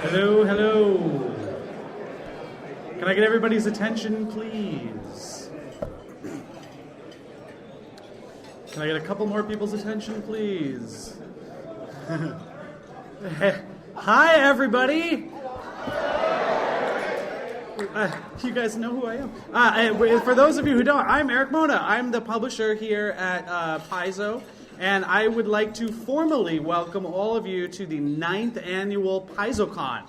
Hello, hello. Can I get everybody's attention, please? Can I get a couple more people's attention, please? Hi, everybody. You guys know who I am. For those of you who don't, I'm Eric Mona. I'm the publisher here at Paizo. And I would like to formally welcome all of you to the 9th annual PaizoCon.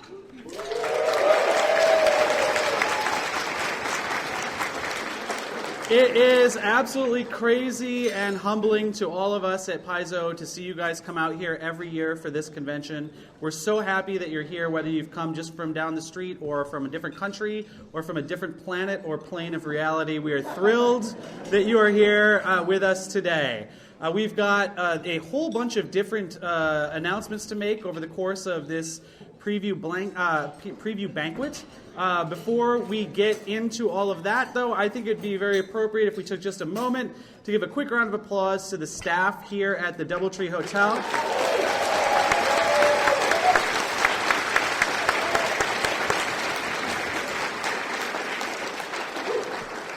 It is absolutely crazy and humbling to all of us at Paizo to see you guys come out here every year for this convention. We're so happy that you're here, whether you've come just from down the street or from a different country or from a different planet or plane of reality. We are thrilled that you are here with us today. We've got a whole bunch of different announcements to make over the course of this preview banquet. Before we get into all of that, though, I think it'd be very appropriate if we took just a moment to give a quick round of applause to the staff here at the DoubleTree Hotel.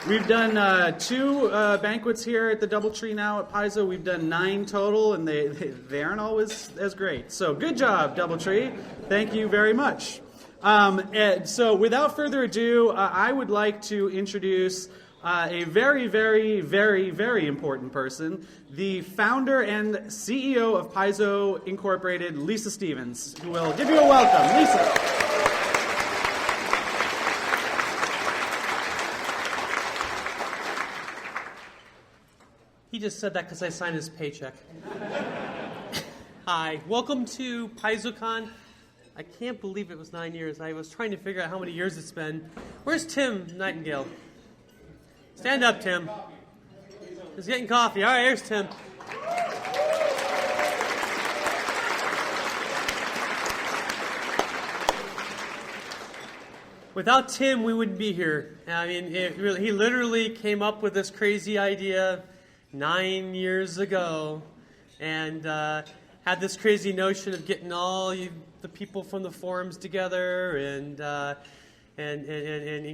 We've done 2 banquets here at the DoubleTree now at Paizo. We've done 9 total, and they aren't always as great. So good job, DoubleTree. Thank you very much. So without further ado, I would like to introduce a very, very, very, very important person, the founder and CEO of Paizo Incorporated, Lisa Stevens, who will give you a welcome. Lisa. He just said that because I signed his paycheck. Hi, welcome to PaizoCon. I can't believe it was 9 years. I was trying to figure out how many years it's been. Where's Tim Nightingale? Stand up, Tim. He's getting coffee. All right, here's Tim. Without Tim, we wouldn't be here. I mean, he literally came up with this crazy idea 9 years ago, and had this crazy notion of getting all the people from the forums together and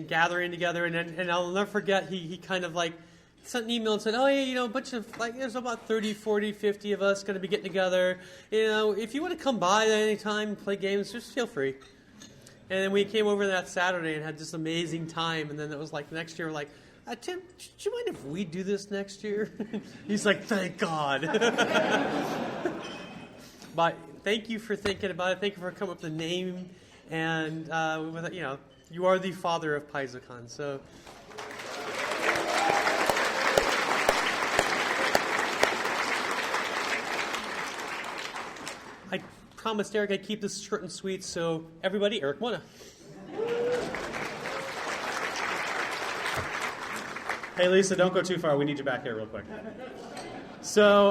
gathering together. And I'll never forget, he kind of like sent an email and said, oh, yeah, a bunch of, there's about 30, 40, 50 of us going to be getting together. If you want to come by at any time and play games, just feel free. And then we came over that Saturday and had this amazing time. And then it was like next year, we're like, Tim, do you mind if we do this next year? He's like, thank God. But thank you for thinking about it. Thank you for coming up with the name. And, you are the father of PaizoCon. So I promised Eric I'd keep this short and sweet. So everybody, Eric Mona. Hey, Lisa, don't go too far. We need you back here real quick. So,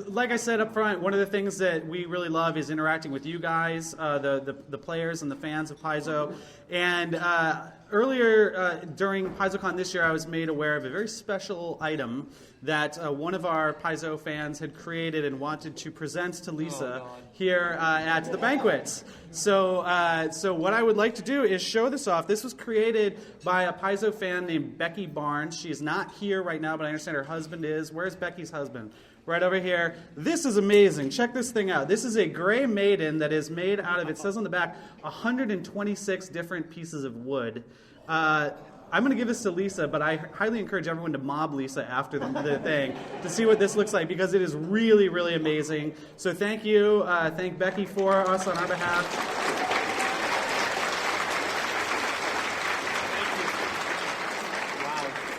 like I said up front, one of the things that we really love is interacting with you guys, the players and the fans of Paizo. And earlier during PaizoCon this year, I was made aware of a very special item that one of our Paizo fans had created and wanted to present to Lisa here at the banquets. So what I would like to do is show this off. This was created by a Paizo fan named Becky Barnes. She is not here right now, but I understand her husband is. Where's Becky's husband? Right over here. This is amazing. Check this thing out. This is a gray maiden that is made out of, it says on the back, 126 different pieces of wood. I'm going to give this to Lisa, but I highly encourage everyone to mob Lisa after the thing to see what this looks like, because it is really, really amazing. So thank you. Thank Becky for us on our behalf.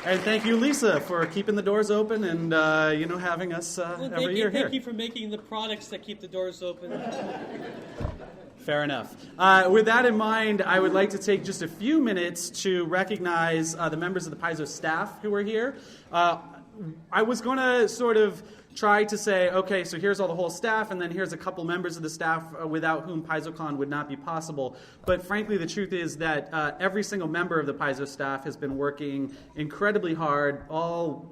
And thank you, Lisa, for keeping the doors open and having us every year here. Thank you for making the products that keep the doors open. Fair enough. With that in mind, I would like to take just a few minutes to recognize the members of the Paizo staff who are here. I was going to sort of try to say, okay, so here's all the whole staff, and then here's a couple members of the staff without whom PaizoCon would not be possible. But frankly, the truth is that every single member of the Paizo staff has been working incredibly hard,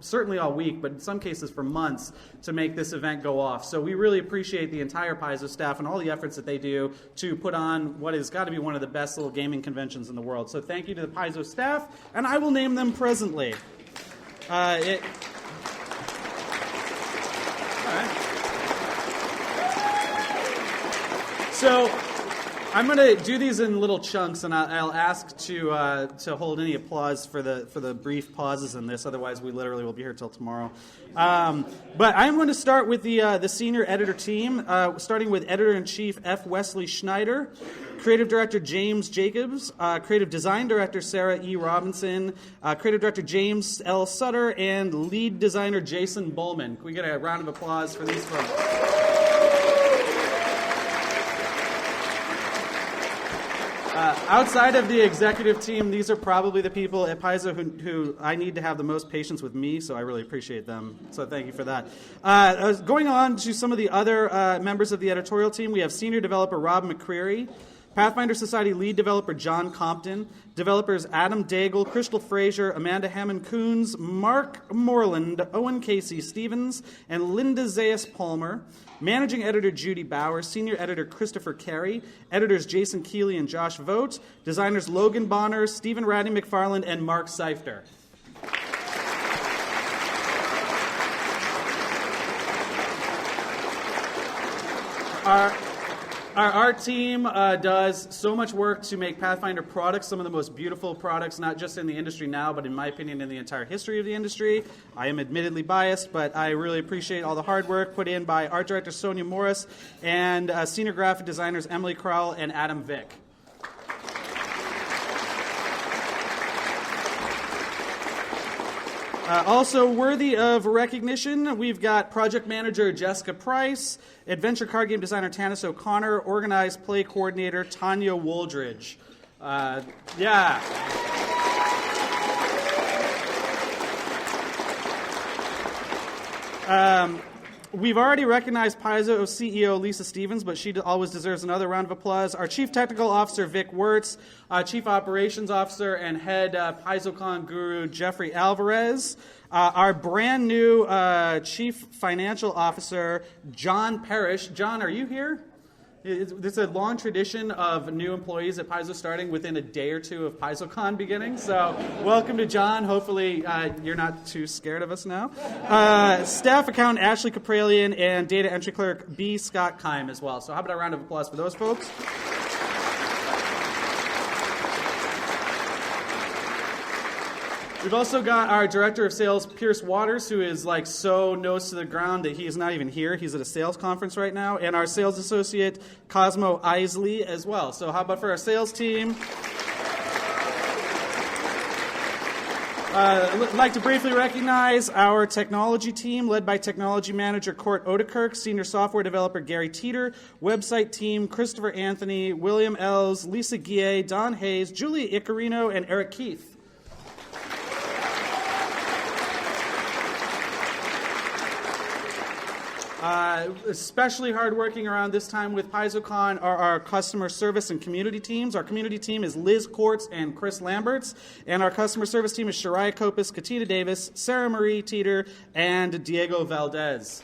certainly all week, but in some cases for months, to make this event go off. So we really appreciate the entire Paizo staff and all the efforts that they do to put on what has got to be one of the best little gaming conventions in the world. So thank you to the Paizo staff, and I will name them presently. All right. So I'm going to do these in little chunks, and I'll ask to hold any applause for the brief pauses in this. Otherwise, we literally will be here till tomorrow. But I'm going to start with the senior editor team, starting with editor-in-chief F. Wesley Schneider, creative director James Jacobs, creative design director Sarah E. Robinson, creative director James L. Sutter, and lead designer Jason Bullman. Can we get a round of applause for these folks? Outside of the executive team, these are probably the people at Paizo who I need to have the most patience with me, so I really appreciate them. So thank you for that. Going on to some of the other members of the editorial team, we have senior developer Rob McCreary, Pathfinder Society lead developer John Compton, developers Adam Daigle, Crystal Fraser, Amanda Hammond-Coons, Mark Moreland, Owen Casey Stevens, and Linda Zayas Palmer, managing editor Judy Bowers, senior editor Christopher Carey, editors Jason Keeley and Josh Vogt, designers Logan Bonner, Stephen Radney McFarland, and Mark Seifter. Our art team does so much work to make Pathfinder products some of the most beautiful products, not just in the industry now, but in my opinion, in the entire history of the industry. I am admittedly biased, but I really appreciate all the hard work put in by art director Sonia Morris and senior graphic designers Emily Crowell and Adam Vick. Also worthy of recognition, we've got project manager Jessica Price, adventure card game designer Tanis O'Connor, organized play coordinator Tanya Woldridge. We've already recognized Paizo CEO Lisa Stevens, but she always deserves another round of applause. Our Chief Technical Officer, Vic Wirtz, Chief Operations Officer and Head PaizoCon Guru, Jeffrey Alvarez, our brand new Chief Financial Officer, John Parrish. John, are you here? There's a long tradition of new employees at Paizo starting within a day or two of PaizoCon beginning. So welcome to John. Hopefully you're not too scared of us now. Staff accountant Ashley Capralian and data entry clerk B. Scott Kime as well. So how about a round of applause for those folks? We've also got our director of sales, Pierce Waters, who is like so nose to the ground that he is not even here. He's at a sales conference right now. And our sales associate, Cosmo Isley, as well. So how about for our sales team? I'd like to briefly recognize our technology team, led by technology manager Court Odekirk, senior software developer Gary Teeter, website team Christopher Anthony, William Ells, Lisa Guillet, Don Hayes, Julie Icarino, and Eric Keith. Especially hardworking around this time with PaizoCon are our customer service and community teams. Our community team is Liz Quartz and Chris Lamberts, and our customer service team is Shariah Kopis, Katina Davis, Sarah Marie Teeter, and Diego Valdez.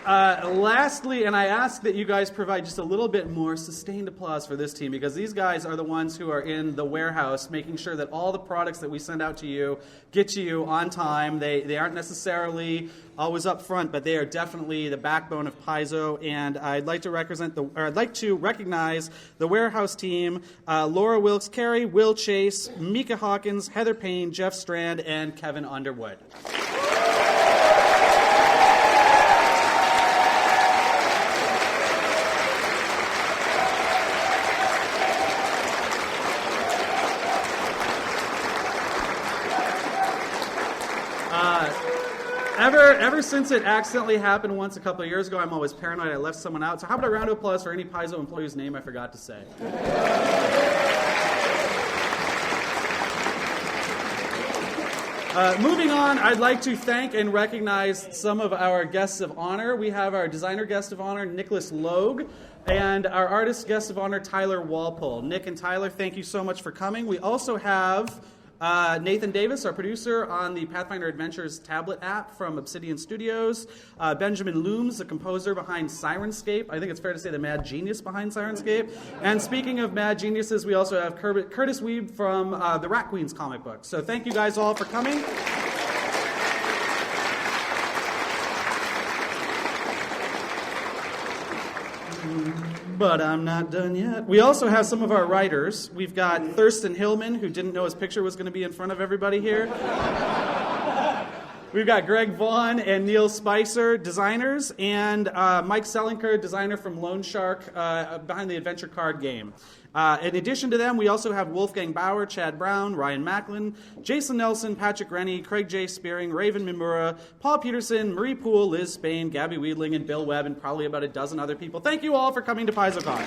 Lastly, and I ask that you guys provide just a little bit more sustained applause for this team, because these guys are the ones who are in the warehouse making sure that all the products that we send out to you get to you on time. They aren't necessarily always up front, but they are definitely the backbone of Paizo. And I'd like to recognize the warehouse team: Laura Wilkes Carey, Will Chase, Mika Hawkins, Heather Payne, Jeff Strand, and Kevin Underwood. Ever since it accidentally happened once a couple of years ago, I'm always paranoid I left someone out. So how about a round of applause for any Paizo employee's name I forgot to say? Moving on, I'd like to thank and recognize some of our guests of honor. We have our designer guest of honor, Nicholas Logue, and our artist guest of honor, Tyler Walpole. Nick and Tyler, thank you so much for coming. We also have Nathan Davis, our producer on the Pathfinder Adventures tablet app from Obsidian Studios. Benjamin Looms, the composer behind Sirenscape. I think it's fair to say the mad genius behind Sirenscape. And speaking of mad geniuses, we also have Curtis Weeb from the Rat Queens comic book. So thank you guys all for coming. But I'm not done yet. We also have some of our writers. We've got Thurston Hillman, who didn't know his picture was going to be in front of everybody here. We've got Greg Vaughn and Neil Spicer, designers, and Mike Selinker, designer from Lone Shark, behind the adventure card game. In addition to them, we also have Wolfgang Bauer, Chad Brown, Ryan Macklin, Jason Nelson, Patrick Rennie, Craig J. Spearing, Raven Mimura, Paul Peterson, Marie Poole, Liz Spain, Gabby Weedling, and Bill Webb, and probably about a dozen other people. Thank you all for coming to PaizoCon.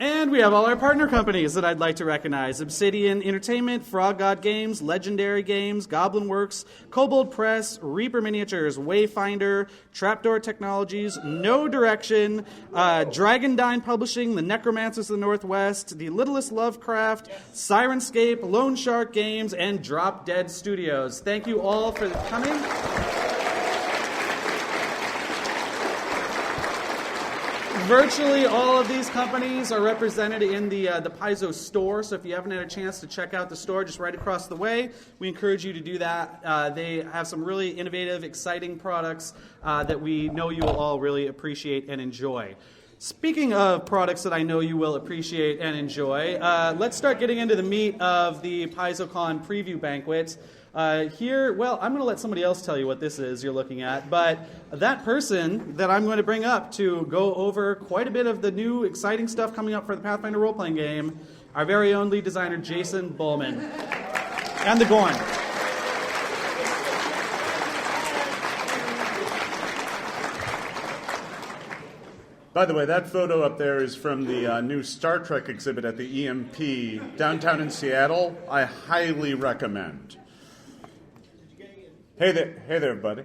And we have all our partner companies that I'd like to recognize. Obsidian Entertainment, Frog God Games, Legendary Games, Goblin Works, Kobold Press, Reaper Miniatures, Wayfinder, Trapdoor Technologies, No Direction, Dragondyne Publishing, The Necromancers of the Northwest, The Littlest Lovecraft, Sirenscape, Lone Shark Games, and Drop Dead Studios. Thank you all for coming. Virtually all of these companies are represented in the Paizo store, so if you haven't had a chance to check out the store just right across the way, we encourage you to do that. They have some really innovative, exciting products that we know you will all really appreciate and enjoy. Speaking of products that I know you will appreciate and enjoy, let's start getting into the meat of the PaizoCon preview banquet. Here, well, I'm going to let somebody else tell you what this is you're looking at, but that person that I'm going to bring up to go over quite a bit of the new exciting stuff coming up for the Pathfinder role-playing game, our very own lead designer, Jason Bullman. And the Gorn. By the way, that photo up there is from the new Star Trek exhibit at the EMP downtown in Seattle. I highly recommend. Hey there, buddy.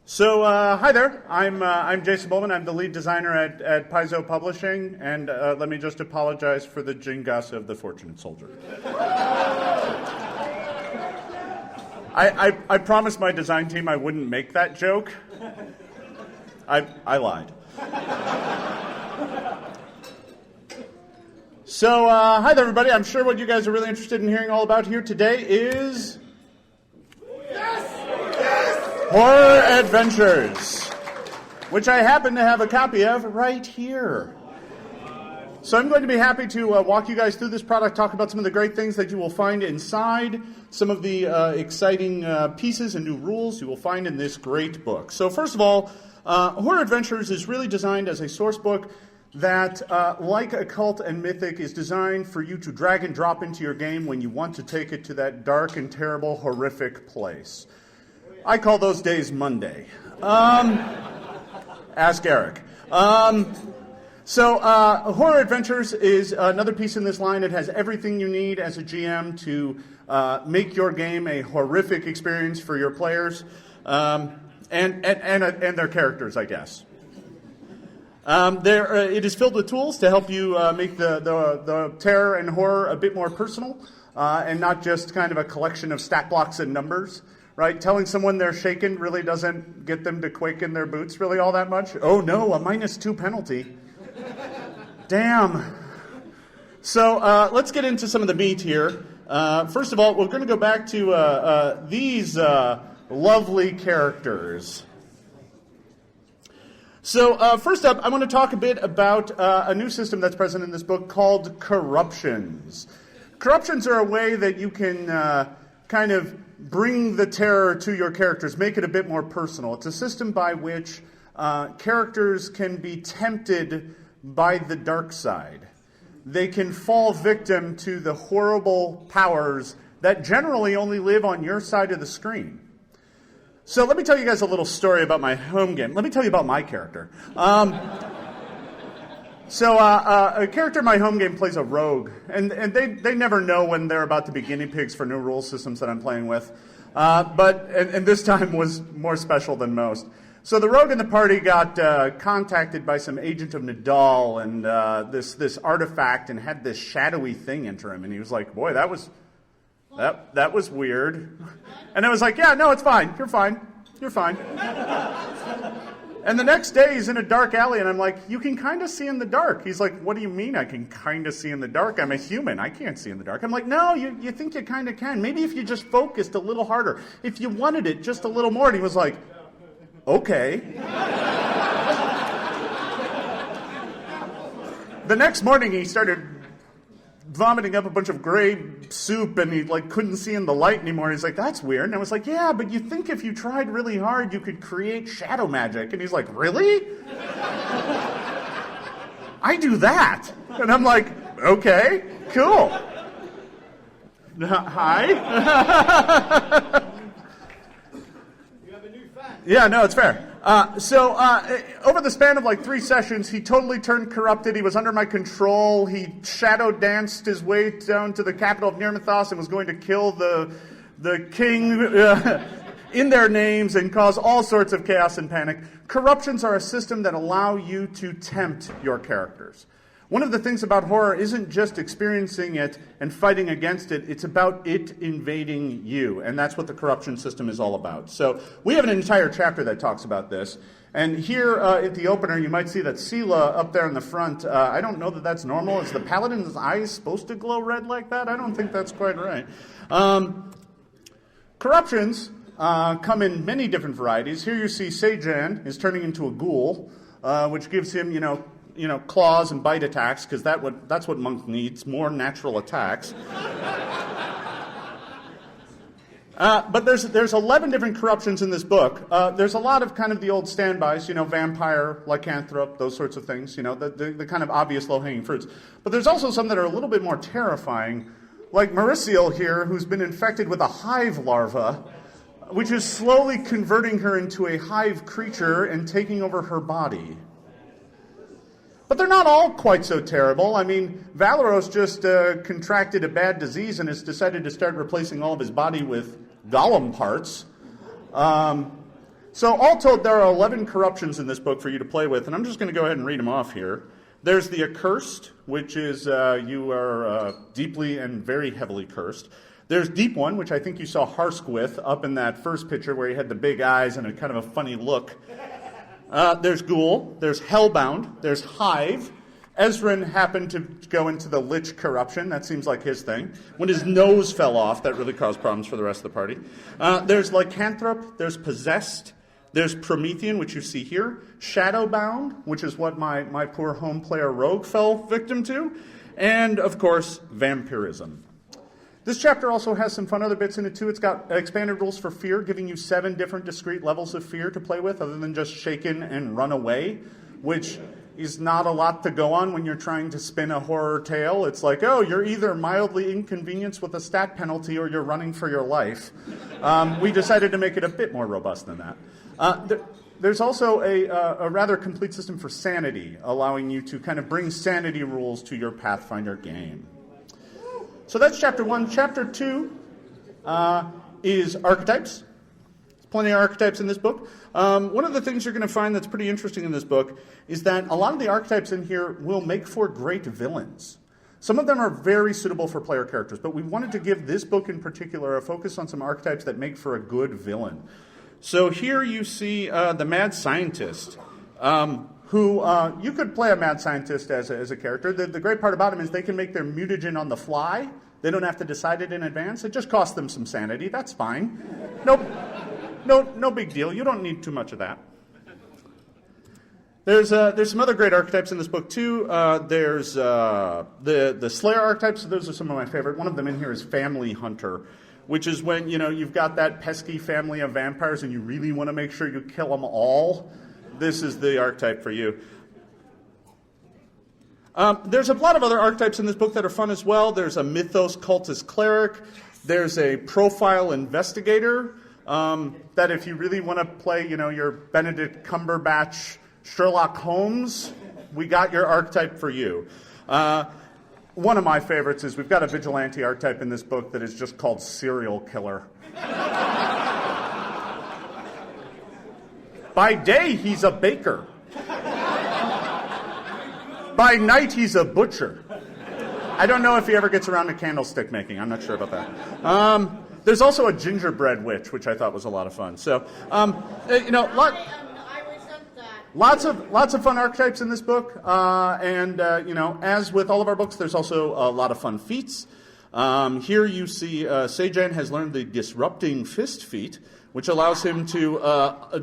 So, hi there. I'm Jason Bowman. I'm the lead designer at Paizo Publishing, and let me just apologize for the Jingasa of the Fortunate Soldier. I promised my design team I wouldn't make that joke. I lied. So, hi there, everybody. I'm sure what you guys are really interested in hearing all about here today is... Horror Adventures, which I happen to have a copy of right here. So I'm going to be happy to walk you guys through this product, talk about some of the great things that you will find inside, some of the exciting pieces and new rules you will find in this great book. So first of all, Horror Adventures is really designed as a source book that, like Occult and Mythic, is designed for you to drag and drop into your game when you want to take it to that dark and terrible, horrific place. I call those days Monday. Ask Eric. So Horror Adventures is another piece in this line. It has everything you need as a GM to make your game a horrific experience for your players and their characters, I guess. It is filled with tools to help you make the terror and horror a bit more personal and not just kind of a collection of stat blocks and numbers. Right? Telling someone they're shaken really doesn't get them to quake in their boots really all that much. Oh no, a -2 penalty. Damn. So let's get into some of the meat here. First of all, we're going to go back to these lovely characters. So first up, I want to talk a bit about a new system that's present in this book called corruptions. Corruptions are a way that you can kind of bring the terror to your characters, make it a bit more personal. It's a system by which characters can be tempted by the dark side. They can fall victim to the horrible powers that generally only live on your side of the screen. So let me tell you guys a little story about my home game. Let me tell you about my character. A character in my home game plays a rogue, and they never know when they're about to be guinea pigs for new rule systems that I'm playing with. But this time was more special than most. So the rogue in the party got contacted by some agent of Nadal and this artifact, and had this shadowy thing enter him, and he was like, "Boy, that was weird." And I was like, "Yeah, no, it's fine. You're fine. You're fine." And the next day, he's in a dark alley, and I'm like, "You can kind of see in the dark." He's like, "What do you mean I can kind of see in the dark? I'm a human. I can't see in the dark." I'm like, "No, you think you kind of can. Maybe if you just focused a little harder. If you wanted it just a little more." And he was like, "Okay." The next morning, he started vomiting up a bunch of gray soup, and he couldn't see in the light anymore. He's like, "That's weird." And I was like, "Yeah, but you think if you tried really hard, you could create shadow magic." And he's like, "Really?" "I do that." And I'm like, "Okay, cool." Hi. Yeah, no, it's fair. Over the span of 3 sessions, he totally turned corrupted. He was under my control. He shadow danced his way down to the capital of Nirmathos and was going to kill the king in their names and cause all sorts of chaos and panic. Corruptions are a system that allow you to tempt your characters. One of the things about horror isn't just experiencing it and fighting against it, it's about it invading you, and that's what the corruption system is all about. So we have an entire chapter that talks about this, and here at the opener you might see that Sela up there in the front, I don't know that that's normal. Is the paladin's eyes supposed to glow red like that? I don't think that's quite right. Corruptions come in many different varieties. Here you see Sejan is turning into a ghoul, which gives him, claws and bite attacks, because that's what Monk needs, more natural attacks. But there's 11 different corruptions in this book. There's a lot of kind of the old standbys, vampire, lycanthrope, those sorts of things, the kind of obvious low-hanging fruits. But there's also some that are a little bit more terrifying, like Mariciel here, who's been infected with a hive larva, which is slowly converting her into a hive creature and taking over her body. But they're not all quite so terrible. I mean, Valeros just contracted a bad disease and has decided to start replacing all of his body with golem parts. So all told, there are 11 corruptions in this book for you to play with, and I'm just going to go ahead and read them off here. There's the accursed, which is you are deeply and very heavily cursed. There's Deep One, which I think you saw Harsk with up in that first picture where he had the big eyes and a kind of a funny look. There's Ghoul, there's Hellbound, there's Hive. Ezrin happened to go into the Lich corruption. That seems like his thing. When his nose fell off, that really caused problems for the rest of the party. There's Lycanthrope, there's Possessed, there's Promethean, which you see here, Shadowbound, which is what my poor home player Rogue fell victim to, and, of course, Vampirism. This chapter also has some fun other bits in it, too. It's got expanded rules for fear, giving you 7 different discrete levels of fear to play with, other than just shaken and run away, which is not a lot to go on when you're trying to spin a horror tale. It's like, oh, you're either mildly inconvenienced with a stat penalty or you're running for your life. We decided to make it a bit more robust than that. There's also a rather complete system for sanity, allowing you to kind of bring sanity rules to your Pathfinder game. So that's Chapter 1. Chapter 2 is archetypes. There's plenty of archetypes in this book. One of the things you're going to find that's pretty interesting in this book is that a lot of the archetypes in here will make for great villains. Some of them are very suitable for player characters, but we wanted to give this book in particular a focus on some archetypes that make for a good villain. So here you see the mad scientist, who you could play a mad scientist as a character. The great part about him is they can make their mutagen on the fly. They don't have to decide it in advance. It just costs them some sanity. That's fine. No big deal. You don't need too much of that. There's some other great archetypes in this book too. There's the Slayer archetypes. Those are some of my favorite. One of them in here is Family Hunter, which is when you've got that pesky family of vampires and you really want to make sure you kill them all. This is the archetype for you. There's a lot of other archetypes in this book that are fun as well. There's a Mythos Cultist Cleric. There's a Profile Investigator. that if you really want to play, your Benedict Cumberbatch Sherlock Holmes, we got your archetype for you. One of my favorites is we've got a vigilante archetype in this book that is just called Serial Killer. By day, he's a baker. By night, he's a butcher. I don't know if he ever gets around to candlestick making. I'm not sure about that. There's also a gingerbread witch, which I thought was a lot of fun. So, lots of fun archetypes in this book. As with all of our books, there's also a lot of fun feats. Here you see Sejan has learned the Disrupting Fist feat, which allows him to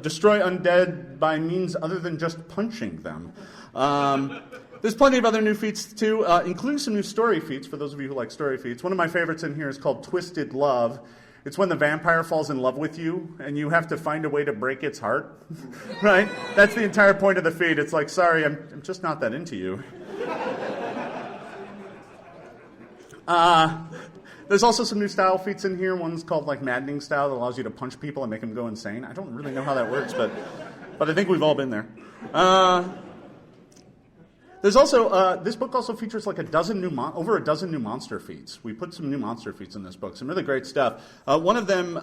destroy undead by means other than just punching them. There's plenty of other new feats, too, including some new story feats, for those of you who like story feats. One of my favorites in here is called Twisted Love. It's when the vampire falls in love with you, and you have to find a way to break its heart, right? That's the entire point of the feat. It's like, sorry, I'm just not that into you. There's also some new style feats in here. One's called, Maddening Style that allows you to punch people and make them go insane. I don't really know how that works, but I think we've all been there. There's also, this book also features over a dozen new monster feats. We put some new monster feats in this book, some really great stuff. One of them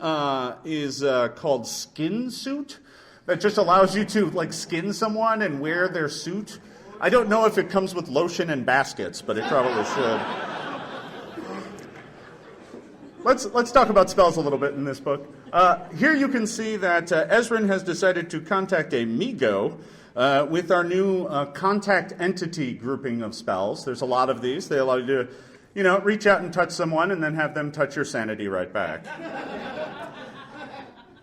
is called Skin Suit, that just allows you to skin someone and wear their suit. I don't know if it comes with lotion and baskets, but it probably should. Let's talk about spells a little bit in this book. Here you can see that Ezrin has decided to contact a Migo with our new contact entity grouping of spells. There's a lot of these. They allow you to, reach out and touch someone and then have them touch your sanity right back.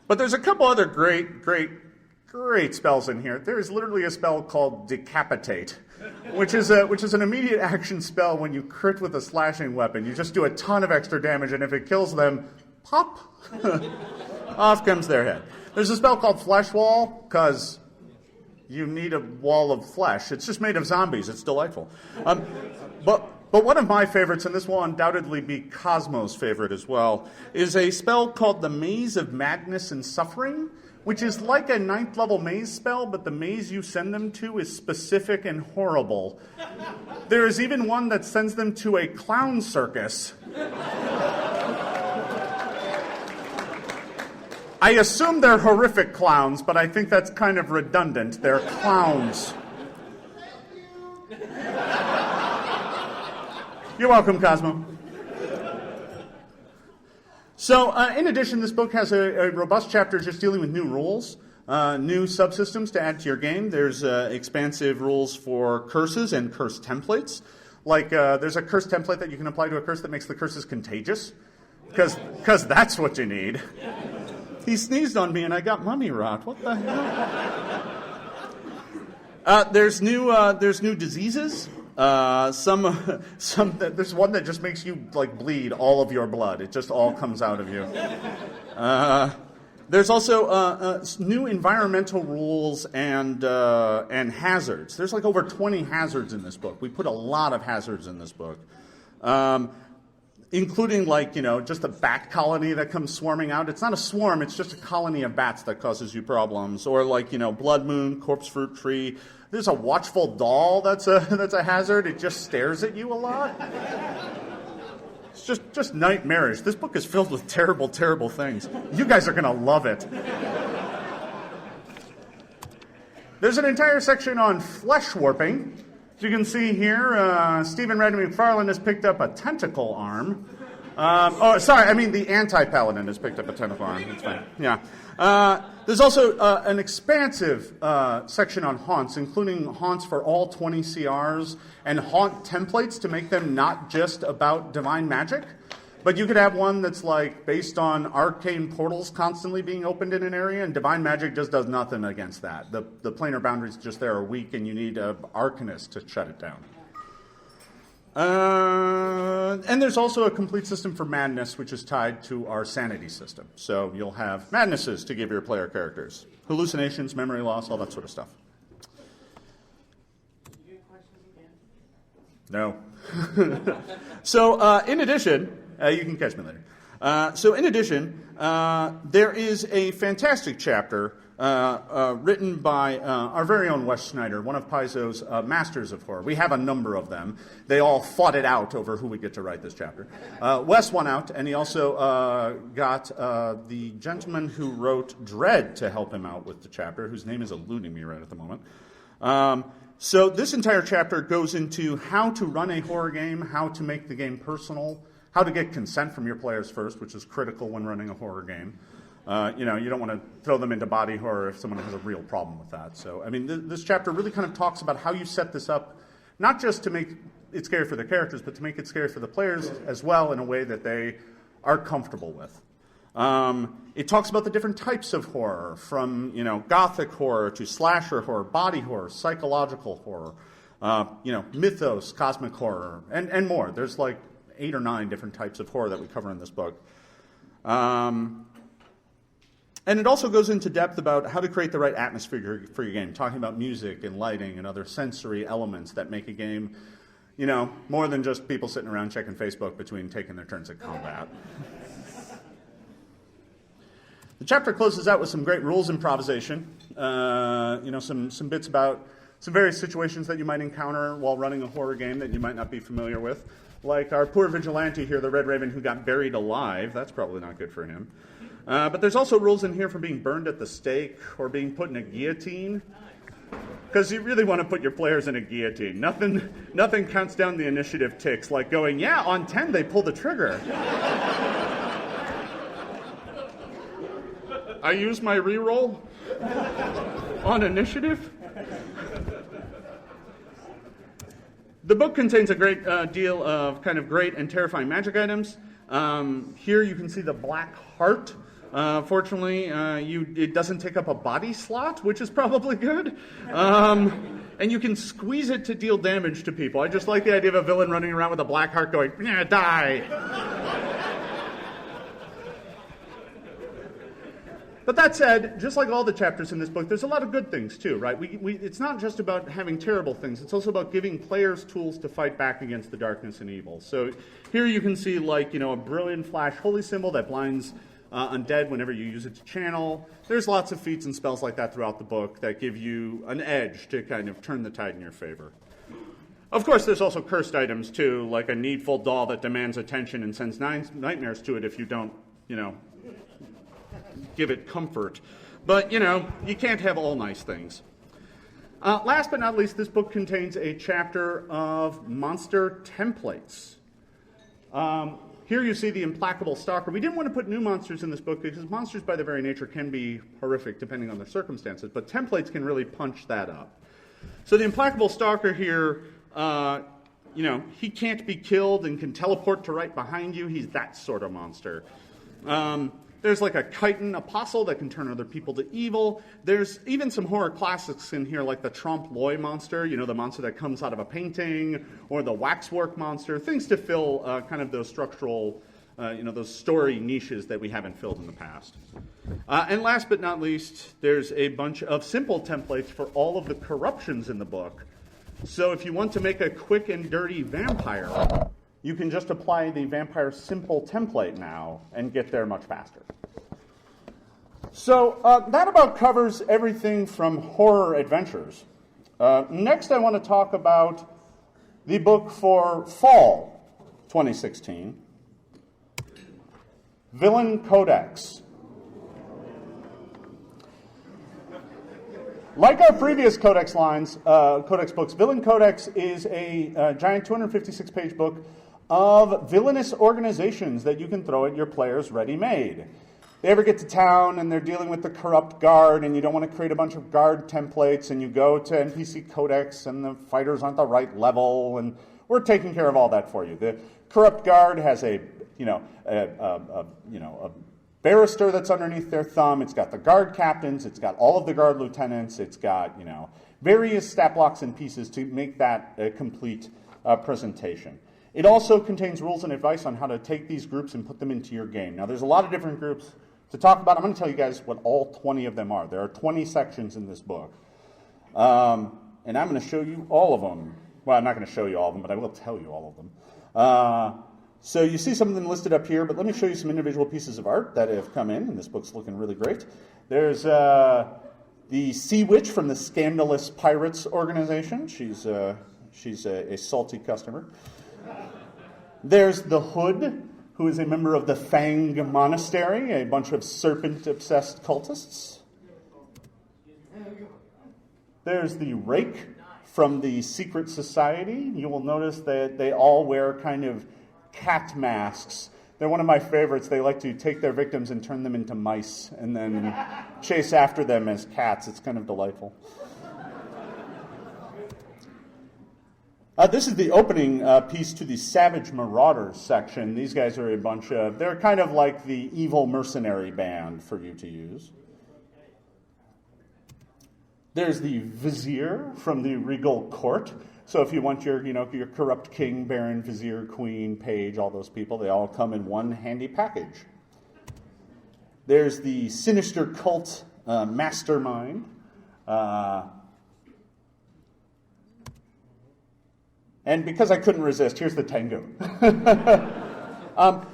But there's a couple other great spells in here. There is literally a spell called Decapitate, which is an immediate action spell when you crit with a slashing weapon. You just do a ton of extra damage, and if it kills them, pop, off comes their head. There's a spell called Flesh Wall, because you need a wall of flesh. It's just made of zombies. It's delightful. But one of my favorites, and this will undoubtedly be Cosmo's favorite as well, is a spell called the Maze of Madness and Suffering, which is like a 9th level maze spell, but the maze you send them to is specific and horrible. There is even one that sends them to a clown circus. I assume they're horrific clowns, but I think that's kind of redundant. They're clowns. You're welcome, Cosmo. So, in addition, this book has a robust chapter just dealing with new rules, new subsystems to add to your game. There's expansive rules for curses and curse templates. There's a curse template that you can apply to a curse that makes the curses contagious, because that's what you need. He sneezed on me and I got mummy rot. What the hell? There's new diseases. There's one that just makes you bleed all of your blood. It just all comes out of you. There's also new environmental rules and hazards. There's over 20 hazards in this book. We put a lot of hazards in this book. Including just a bat colony that comes swarming out. It's not a swarm, it's just a colony of bats that causes you problems. Or blood moon, corpse fruit tree. There's a watchful doll that's a hazard. It just stares at you a lot. It's just nightmarish. This book is filled with terrible, terrible things. You guys are going to love it. There's an entire section on flesh warping. As you can see here, Stephen Redden McFarlane has picked up a tentacle arm. The anti-paladin has picked up a tentacle arm. That's fine. Yeah. There's also an expansive section on haunts, including haunts for all 20 CRs and haunt templates to make them not just about divine magic. But you could have one that's based on arcane portals constantly being opened in an area, and divine magic just does nothing against that. The planar boundaries just there are weak, and you need an arcanist to shut it down. And there's also a complete system for madness, which is tied to our sanity system. So you'll have madnesses to give your player characters. Hallucinations, memory loss, all that sort of stuff. You get questions again? No. So, in addition, you can catch me later. So in addition, there is a fantastic chapter written by our very own Wes Schneider, one of Paizo's masters of horror. We have a number of them. They all fought it out over who would get to write this chapter. Wes won out, and he also got the gentleman who wrote Dread to help him out with the chapter, whose name is eluding me right at the moment. So this entire chapter goes into how to run a horror game, how to make the game personal, how to get consent from your players first, which is critical when running a horror game. You don't want to throw them into body horror if someone has a real problem with that. So, I mean, this chapter really kind of talks about how you set this up, not just to make it scary for the characters, but to make it scary for the players as well in a way that they are comfortable with. It talks about the different types of horror, from, gothic horror to slasher horror, body horror, psychological horror, mythos, cosmic horror, and more. There's like 8 or 9 different types of horror that we cover in this book. And it also goes into depth about how to create the right atmosphere for your game, talking about music and lighting and other sensory elements that make a game, more than just people sitting around checking Facebook between taking their turns at combat. The chapter closes out with some great rules improvisation, some bits about some various situations that you might encounter while running a horror game that you might not be familiar with. Like our poor vigilante here, the Red Raven, who got buried alive. That's probably not good for him. But there's also rules in here for being burned at the stake or being put in a guillotine. Because you really want to put your players in a guillotine. Nothing counts down the initiative ticks like going, yeah, on 10 they pull the trigger. I use my reroll on initiative. The book contains a great deal of kind of great and terrifying magic items. Here you can see the Black Heart. Fortunately, it doesn't take up a body slot, which is probably good. And you can squeeze it to deal damage to people. I just like the idea of a villain running around with a Black Heart going, yeah, die. But that said, just like all the chapters in this book, there's a lot of good things too, right? It's not just about having terrible things. It's also about giving players tools to fight back against the darkness and evil. So here you can see a brilliant flash holy symbol that blinds undead whenever you use it to channel. There's lots of feats and spells like that throughout the book that give you an edge to kind of turn the tide in your favor. Of course, there's also cursed items too, like a needful doll that demands attention and sends nightmares to it if you don't, give it comfort. But, you can't have all nice things. Last but not least, this book contains a chapter of monster templates. Here you see the implacable stalker. We didn't want to put new monsters in this book because monsters by their very nature can be horrific depending on their circumstances, but templates can really punch that up. So the implacable stalker here, he can't be killed and can teleport to right behind you. He's that sort of monster. There's like a chitin apostle that can turn other people to evil. There's even some horror classics in here, like the trompe-l'oeil monster, the monster that comes out of a painting, or the waxwork monster, things to fill kind of those structural, those story niches that we haven't filled in the past. And last but not least, there's a bunch of simple templates for all of the corruptions in the book. So if you want to make a quick and dirty vampire, you can just apply the vampire simple template now and get there much faster. So that about covers everything from horror adventures. Next, I want to talk about the book for fall 2016, Villain Codex. Like our previous Codex books, Villain Codex is a giant 256-page book of villainous organizations that you can throw at your players ready-made. They ever get to town and they're dealing with the corrupt guard and you don't want to create a bunch of guard templates and you go to NPC Codex and the fighters aren't the right level, and we're taking care of all that for you. The corrupt guard has a barrister that's underneath their thumb. It's got the guard captains. It's got all of the guard lieutenants. It's got, various stat blocks and pieces to make that a complete presentation. It also contains rules and advice on how to take these groups and put them into your game. Now, there's a lot of different groups to talk about. I'm going to tell you guys what all 20 of them are. There are 20 sections in this book. And I'm going to show you all of them. Well, I'm not going to show you all of them, but I will tell you all of them. So you see some of them listed up here, but let me show you some individual pieces of art that have come in, and this book's looking really great. There's the Sea Witch from the Scandalous Pirates organization. She's a salty customer. There's the Hood, who is a member of the Fang Monastery, a bunch of serpent-obsessed cultists. There's the Rake from the Secret Society. You will notice that they all wear kind of cat masks. They're one of my favorites. They like to take their victims and turn them into mice and then chase after them as cats. It's kind of delightful. This is the opening piece to the Savage Marauders section. These guys are they're kind of like the evil mercenary band for you to use. There's the Vizier from the Regal Court. So if you want your corrupt king, baron, vizier, queen, page, all those people, they all come in one handy package. There's the Sinister Cult Mastermind. And because I couldn't resist, here's the Tango.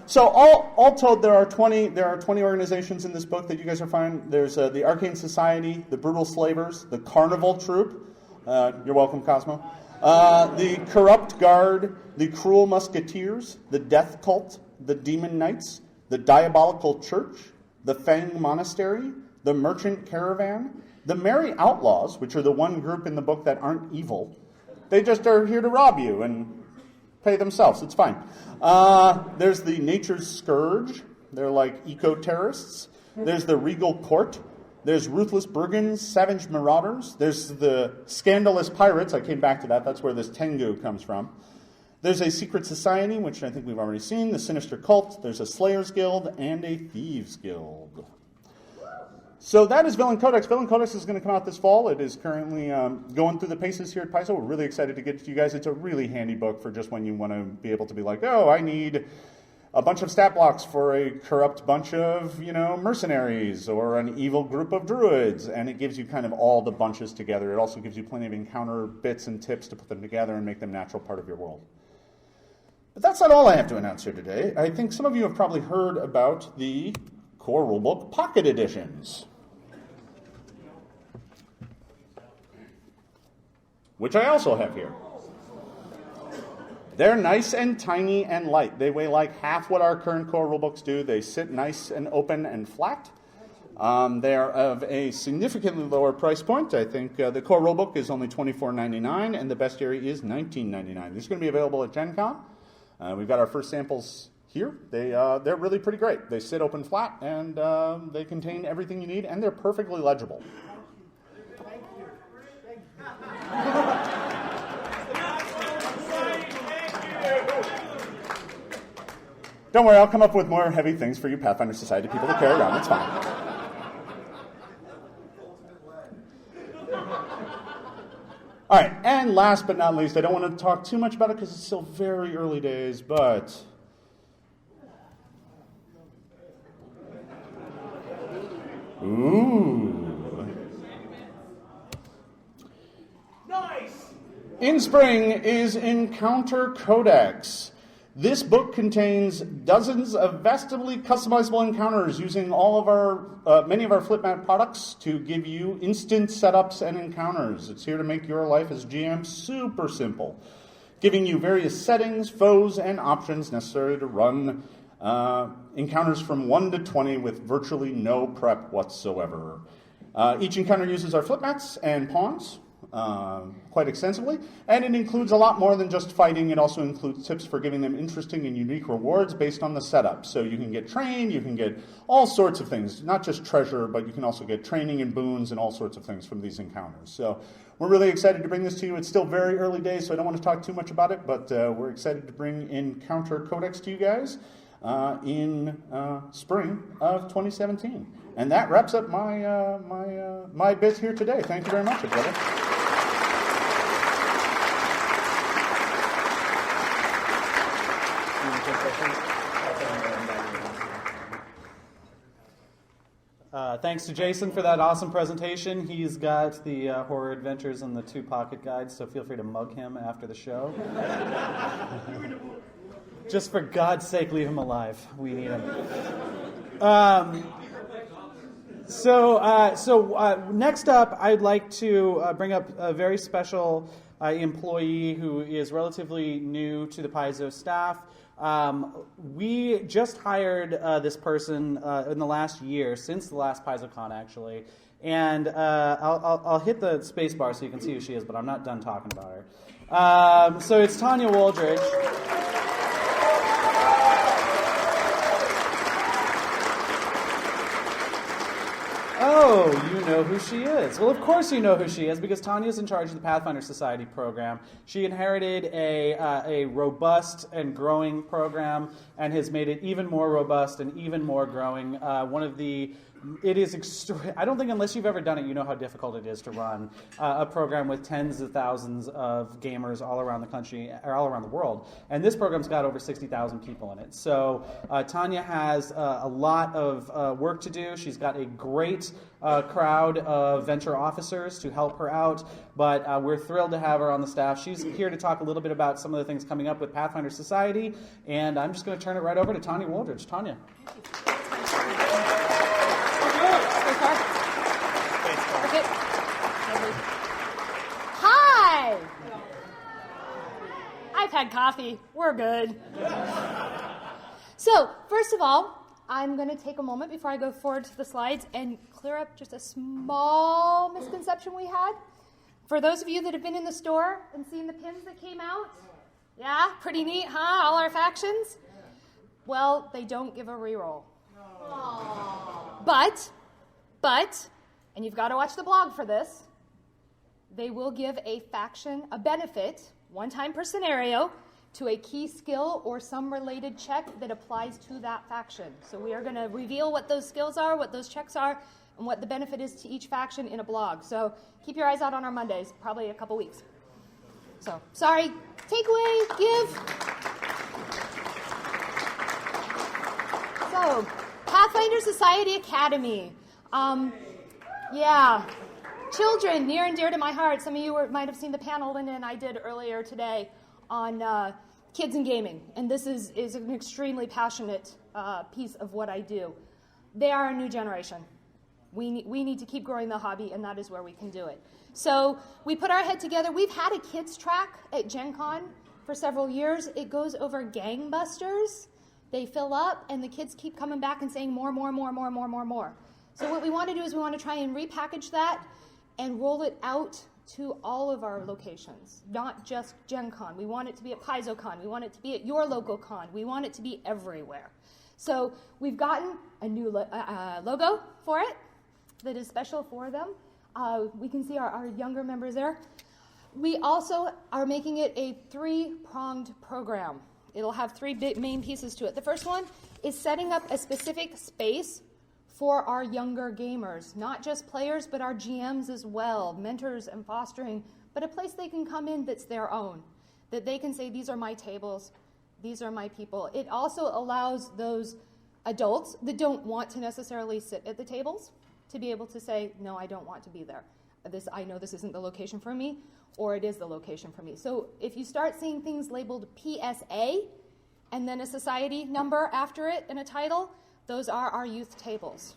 So all told, there are 20 organizations in this book that you guys are finding. There's the Arcane Society, the Brutal Slavers, the Carnival Troupe. You're welcome, Cosmo. The Corrupt Guard, the Cruel Musketeers, the Death Cult, the Demon Knights, the Diabolical Church, the Fang Monastery, the Merchant Caravan, the Merry Outlaws, which are the one group in the book that aren't evil. They just are here to rob you and pay themselves. It's fine. There's the Nature's Scourge. They're like eco-terrorists. There's the Regal Court. There's Ruthless Brigands, Savage Marauders. There's the Scandalous Pirates. I came back to that. That's where this Tengu comes from. There's a Secret Society, which I think we've already seen. The Sinister Cult. There's a Slayers Guild and a Thieves Guild. So that is Villain Codex. Villain Codex is going to come out this fall. It is currently going through the paces here at Paizo. We're really excited to get it to you guys. It's a really handy book for just when you want to be able to be like, oh, I need a bunch of stat blocks for a corrupt bunch of, mercenaries or an evil group of druids. And it gives you kind of all the bunches together. It also gives you plenty of encounter bits and tips to put them together and make them a natural part of your world. But that's not all I have to announce here today. I think some of you have probably heard about the Core Rulebook Pocket Editions, which I also have here. They're nice and tiny and light. They weigh like half what our current core rulebooks do. They sit nice and open and flat. They are of a significantly lower price point. I think the core rulebook is only $24.99 and the bestiary is $19.99. These are going to be available at Gen Con. We've got our first samples here. They're really pretty great. They sit open flat and they contain everything you need and they're perfectly legible. Don't worry, I'll come up with more heavy things for you Pathfinder Society people to carry around. It's fine. All right, and last but not least, I don't want to talk too much about it because it's still very early days, but in spring is Encounter Codex. This book contains dozens of vestably customizable encounters using many of our FlipMat products to give you instant setups and encounters. It's here to make your life as GM super simple, giving you various settings, foes, and options necessary to run encounters from 1 to 20 with virtually no prep whatsoever. Each encounter uses our FlipMats and pawns quite extensively, and it includes a lot more than just fighting. It also includes tips for giving them interesting and unique rewards based on the setup. So you can get trained, you can get all sorts of things, not just treasure, but you can also get training and boons and all sorts of things from these encounters. So we're really excited to bring this to you. It's still very early days, so I don't want to talk too much about it, but we're excited to bring Encounter Codex to you guys in spring of 2017. And that wraps up my bit here today. Thank you very much, everybody. Thanks to Jason for that awesome presentation. He's got the horror adventures and the 2 pocket guides, so feel free to mug him after the show. Just for God's sake, leave him alive. We need him. So next up, I'd like to bring up a very special employee who is relatively new to the Paizo staff. We just hired this person in the last year, since the last PaizoCon, actually. And I'll hit the space bar so you can see who she is, but I'm not done talking about her. So it's Tanya Woldridge. Oh, you know who she is. Well, of course you know who she is, because Tanya's in charge of the Pathfinder Society program. She inherited a robust and growing program and has made it even more robust and even more growing. It is I don't think unless you've ever done it, you know how difficult it is to run a program with tens of thousands of gamers all around the country, or all around the world. And this program's got over 60,000 people in it. So Tanya has a lot of work to do. She's got a great crowd of venture officers to help her out, but we're thrilled to have her on the staff. She's here to talk a little bit about some of the things coming up with Pathfinder Society, and I'm just going to turn it right over to Tanya Woldridge. Tanya. Hi! I've had coffee. We're good. So, first of all, I'm going to take a moment before I go forward to the slides and clear up just a small misconception we had. For those of you that have been in the store and seen the pins that came out, yeah, pretty neat, huh? All our factions. Well, they don't give a reroll. But, and you've got to watch the blog for this, they will give a faction a benefit, one time per scenario, to a key skill or some related check that applies to that faction. So we are going to reveal what those skills are, what those checks are, and what the benefit is to each faction in a blog. So keep your eyes out on our Mondays, probably a couple weeks. So, sorry, takeaway, give. So, Pathfinder Society Academy. Yeah, children, near and dear to my heart. Some of you might have seen the panel Linda and I did earlier today on kids and gaming. And this is an extremely passionate piece of what I do. They are a new generation. We need to keep growing the hobby, and that is where we can do it. So we put our head together. We've had a kids track at Gen Con for several years. It goes over gangbusters. They fill up, and the kids keep coming back and saying more. So what we want to do is we want to try and repackage that and roll it out to all of our locations, not just Gen Con. We want it to be at PaizoCon. We want it to be at your local con. We want it to be everywhere. So we've gotten a new logo for it that is special for them. We can see our younger members there. We also are making it a 3-pronged program. It'll have 3 main pieces to it. The first one is setting up a specific space for our younger gamers, not just players, but our GMs as well, mentors and fostering, but a place they can come in that's their own, that they can say, these are my tables, these are my people. It also allows those adults that don't want to necessarily sit at the tables to be able to say, no, I don't want to be there. I know this isn't the location for me, or it is the location for me. So if you start seeing things labeled PSA and then a society number after it and a title, those are our youth tables.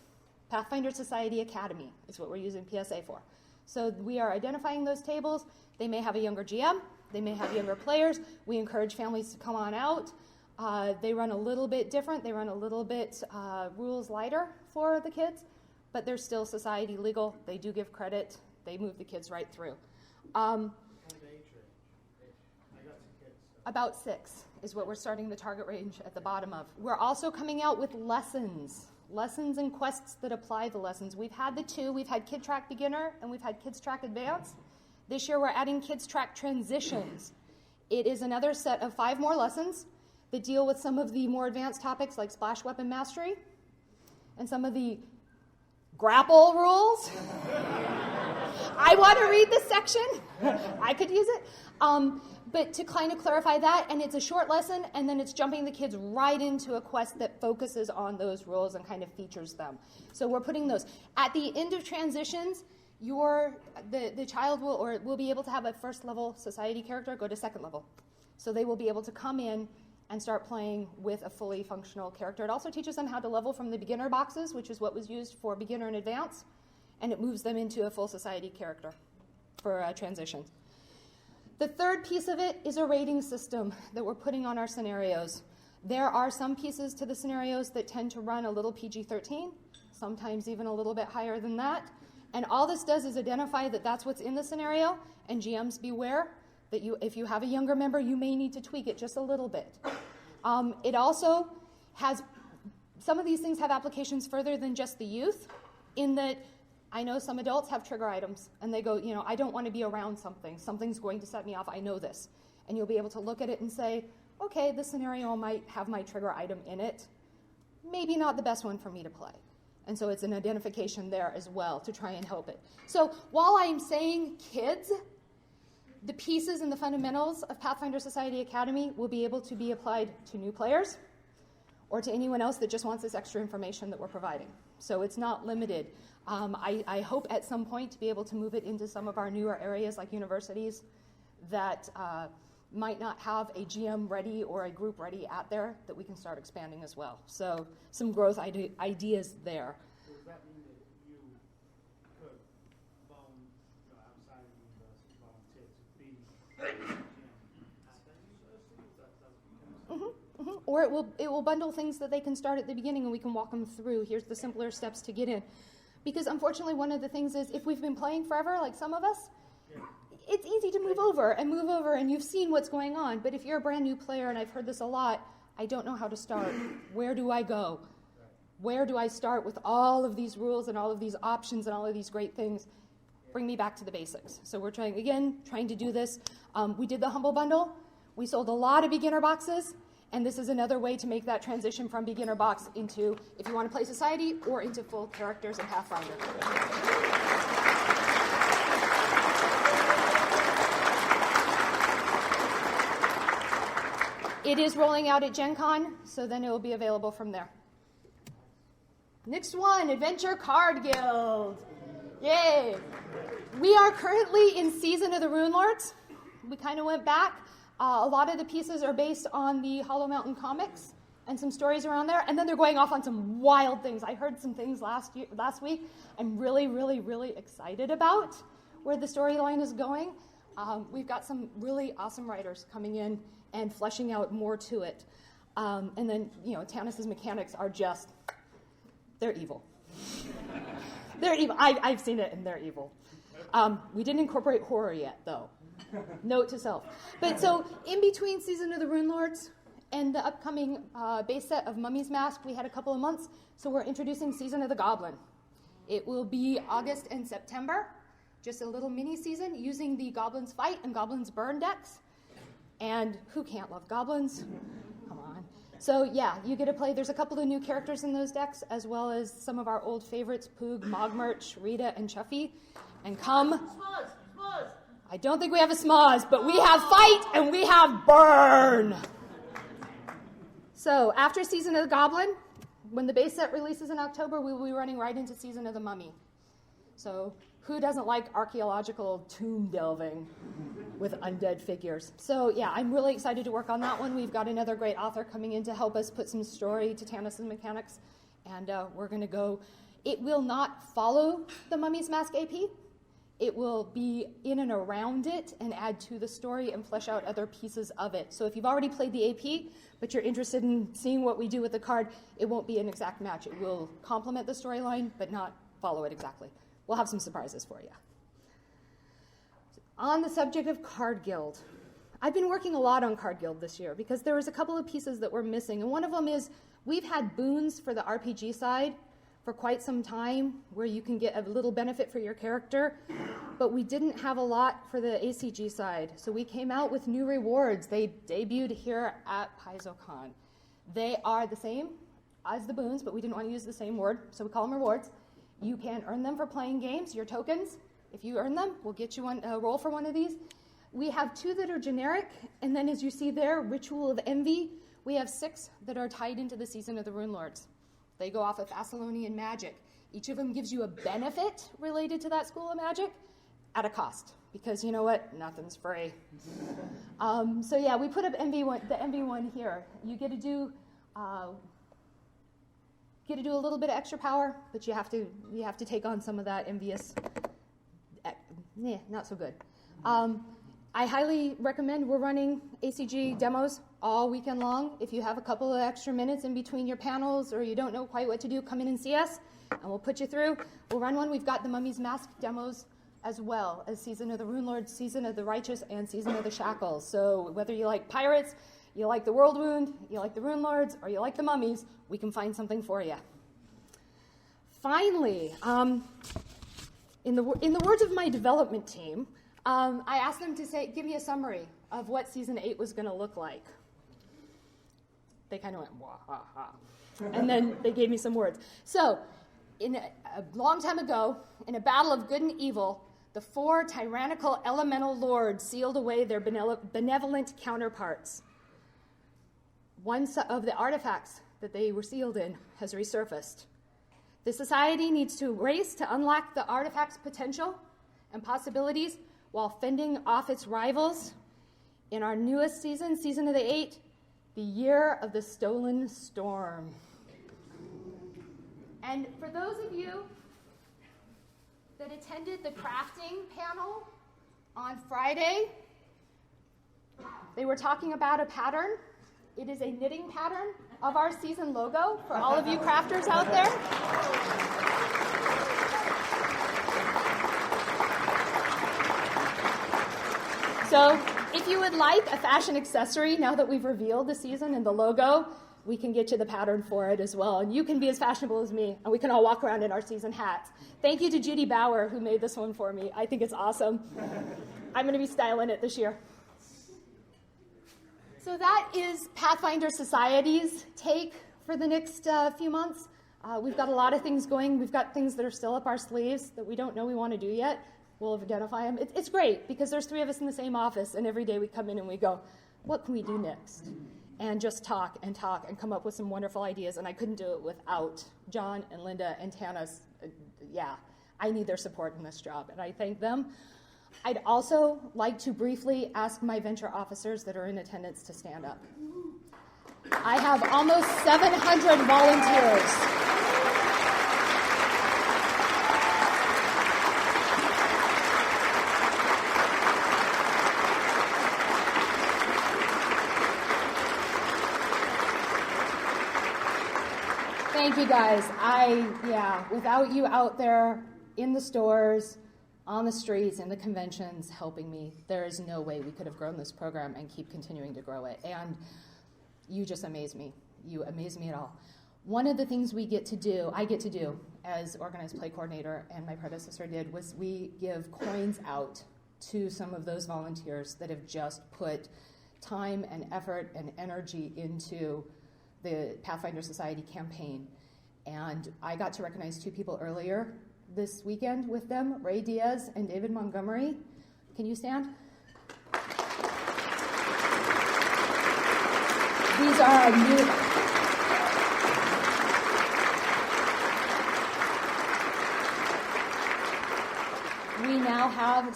Pathfinder Society Academy is what we're using PSA for. So we are identifying those tables. They may have a younger GM. They may have younger players. We encourage families to come on out. They run a little bit different. They run a little bit rules lighter for the kids, but they're still society legal. They do give credit. They move the kids right through. About 6 is what we're starting the target range at the bottom of. We're also coming out with lessons and quests that apply the lessons. We've had the 2. We've had Kid Track Beginner and we've had Kids Track Advanced. This year we're adding Kids Track Transitions. It is another set of 5 more lessons that deal with some of the more advanced topics like Splash Weapon Mastery and some of the grapple rules. I want to read this section. I could use it. But to kind of clarify that, and it's a short lesson, and then it's jumping the kids right into a quest that focuses on those rules and kind of features them. So we're putting those. At the end of transitions, the child will be able to have a first level society character go to second level. So they will be able to come in and start playing with a fully functional character. It also teaches them how to level from the beginner boxes, which is what was used for beginner and advanced, and it moves them into a full society character for transition. The third piece of it is a rating system that we're putting on our scenarios. There are some pieces to the scenarios that tend to run a little PG-13, sometimes even a little bit higher than that. And all this does is identify that that's what's in the scenario, and GMs beware that if you have a younger member, you may need to tweak it just a little bit. It also has, some of these things have applications further than just the youth, in that I know some adults have trigger items, and they go, I don't want to be around something. Something's going to set me off. I know this. And you'll be able to look at it and say, okay, this scenario might have my trigger item in it. Maybe not the best one for me to play. And so it's an identification there as well to try and help it. So while I'm saying kids, the pieces and the fundamentals of Pathfinder Society Academy will be able to be applied to new players or to anyone else that just wants this extra information that we're providing. So it's not limited. I hope at some point to be able to move it into some of our newer areas like universities that might not have a GM ready or a group ready out there that we can start expanding as well. So some growth ideas there. Does that mean that you could outside of the university volunteer to be Or it will bundle things that they can start at the beginning and we can walk them through. Here's the simpler steps to get in. Because unfortunately one of the things is if we've been playing forever, like some of us, it's easy to move over and you've seen what's going on. But if you're a brand new player, and I've heard this a lot, I don't know how to start. Where do I go? Where do I start with all of these rules and all of these options and all of these great things? Bring me back to the basics. So we're trying to do this. We did the Humble Bundle. We sold a lot of beginner boxes. And this is another way to make that transition from beginner box into, if you want to play Society, or into full characters in Pathfinder. It is rolling out at Gen Con, so then it will be available from there. Next one, Adventure Card Guild. Yay! We are currently in Season of the Rune Lords. We kind of went back. A lot of the pieces are based on the Hollow Mountain comics and some stories around there, and then they're going off on some wild things. I heard some things last week I'm really, really, really excited about where the storyline is going. We've got some really awesome writers coming in and fleshing out more to it. And then, Tanis's mechanics are just, they're evil. They're evil. I've seen it, and they're evil. We didn't incorporate horror yet, though. Note to self. But so, in between Season of the Rune Lords and the upcoming base set of Mummy's Mask, we had a couple of months, so we're introducing Season of the Goblin. It will be August and September, just a little mini season using the Goblins Fight and Goblins Burn decks. And who can't love goblins? Come on. So yeah, you get to play. There's a couple of new characters in those decks, as well as some of our old favorites, Poog, Mogmurch, Rita, and Chuffy. And come. Smaz. I don't think we have a Smaz, but we have Fight and we have Burn. So after Season of the Goblin, when the base set releases in October, we will be running right into Season of the Mummy. So who doesn't like archaeological tomb delving with undead figures? So yeah, I'm really excited to work on that one. We've got another great author coming in to help us put some story to Tanis's mechanics. And we're going to go. It will not follow the Mummy's Mask AP. It will be in and around it and add to the story and flesh out other pieces of it. So if you've already played the AP, but you're interested in seeing what we do with the card, it won't be an exact match. It will complement the storyline, but not follow it exactly. We'll have some surprises for you. On the subject of Card Guild, I've been working a lot on Card Guild this year because there was a couple of pieces that were missing. And one of them is we've had boons for the RPG side for quite some time where you can get a little benefit for your character, but we didn't have a lot for the ACG side. So we came out with new rewards. They debuted here at PaizoCon. They are the same as the boons, but we didn't want to use the same word, so we call them rewards. You can earn them for playing games, your tokens. If you earn them, we'll get you a roll for one of these. We have 2 that are generic, and then as you see there, Ritual of Envy, we have 6 that are tied into the Season of the Rune Lords. They go off of Thessalonian magic. Each of them gives you a benefit related to that school of magic, at a cost, because you know what? Nothing's free. So yeah, we put up the MV1 here. You get to do a little bit of extra power, but you have to take on some of that envious. Not so good. I highly recommend we're running ACG demos all weekend long. If you have a couple of extra minutes in between your panels or you don't know quite what to do, come in and see us, and we'll put you through. We'll run one. We've got the Mummy's Mask demos as well as Season of the Rune Lord, Season of the Righteous, and Season of the Shackles. So whether you like pirates, you like the World Wound, you like the Rune Lords, or you like the mummies, we can find something for you. Finally, in the words of my development team, I asked them to give me a summary of what Season 8 was going to look like. They kind of went, wah, ha, ha. And then they gave me some words. So, a long time ago, in a battle of good and evil, the 4 tyrannical elemental lords sealed away their benevolent counterparts. One of the artifacts that they were sealed in has resurfaced. The society needs to race to unlock the artifact's potential and possibilities while fending off its rivals. In our newest season, Season of the 8, the Year of the Stolen Storm. And for those of you that attended the crafting panel on Friday, they were talking about a pattern. It is a knitting pattern of our season logo for all of you crafters out there. So if you would like a fashion accessory, now that we've revealed the season and the logo, we can get you the pattern for it as well. And you can be as fashionable as me, and we can all walk around in our season hats. Thank you to Judy Bauer, who made this one for me. I think it's awesome. I'm going to be styling it this year. So that is Pathfinder Society's take for the next few months. We've got a lot of things going. We've got things that are still up our sleeves that we don't know we want to do yet. We'll identify them. It's great because there's 3 of us in the same office, and every day we come in and we go, what can we do next? And just talk and come up with some wonderful ideas. And I couldn't do it without John and Linda and Tana's. I need their support in this job, and I thank them. I'd also like to briefly ask my venture officers that are in attendance to stand up. I have almost 700 volunteers. Thank you guys. Without you out there in the stores, on the streets, in the conventions, helping me, there is no way we could have grown this program and keep continuing to grow it. And you just amaze me. You amaze me at all. One of the things I get to do as organized play coordinator, and my predecessor did, was we give coins out to some of those volunteers that have just put time and effort and energy into the Pathfinder Society campaign. And I got to recognize 2 people earlier this weekend with them, Ray Diaz and David Montgomery. Can you stand? These are our new... We now have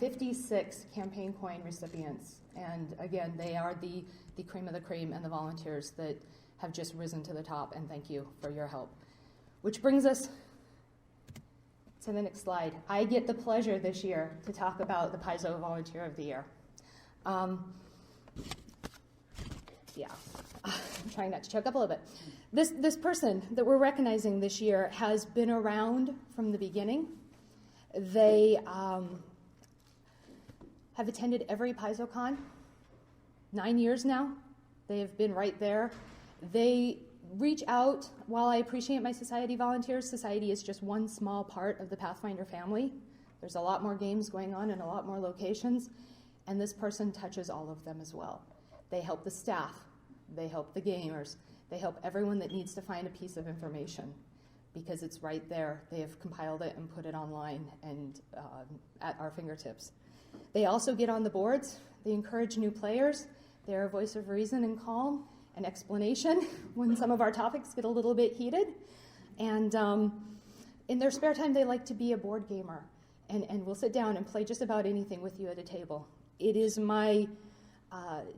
56 campaign coin recipients. And again, they are the cream of the cream and the volunteers that have just risen to the top, and thank you for your help. Which brings us to the next slide. I get the pleasure this year to talk about the Paizo Volunteer of the Year. I'm trying not to choke up a little bit. This person that we're recognizing this year has been around from the beginning. They have attended every PaizoCon, 9 years now. They have been right there. They reach out. While I appreciate my society volunteers, society is just one small part of the Pathfinder family. There's a lot more games going on in a lot more locations, and this person touches all of them as well. They help the staff. They help the gamers. They help everyone that needs to find a piece of information because it's right there. They have compiled it and put it online and at our fingertips. They also get on the boards. They encourage new players. They're a voice of reason and calm and explanation when some of our topics get a little bit heated. And in their spare time, they like to be a board gamer. and we'll sit down and play just about anything with you at a table. It is my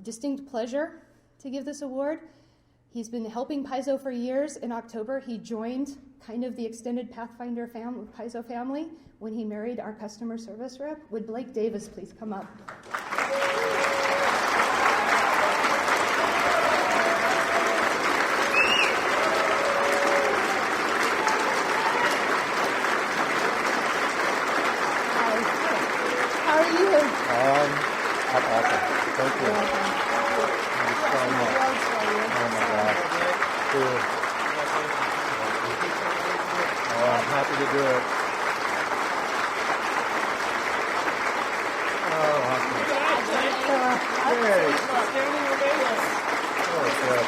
distinct pleasure to give this award. He's been helping Paizo for years. In October, he joined kind of the extended Pathfinder Paizo family when he married our customer service rep. Would Blake Davis please come up? How are you? I'm awesome. Thank you. Thank you so much. Oh my gosh. Cool. Oh, I'm happy to do it. Oh, awesome. Yay. Oh, good.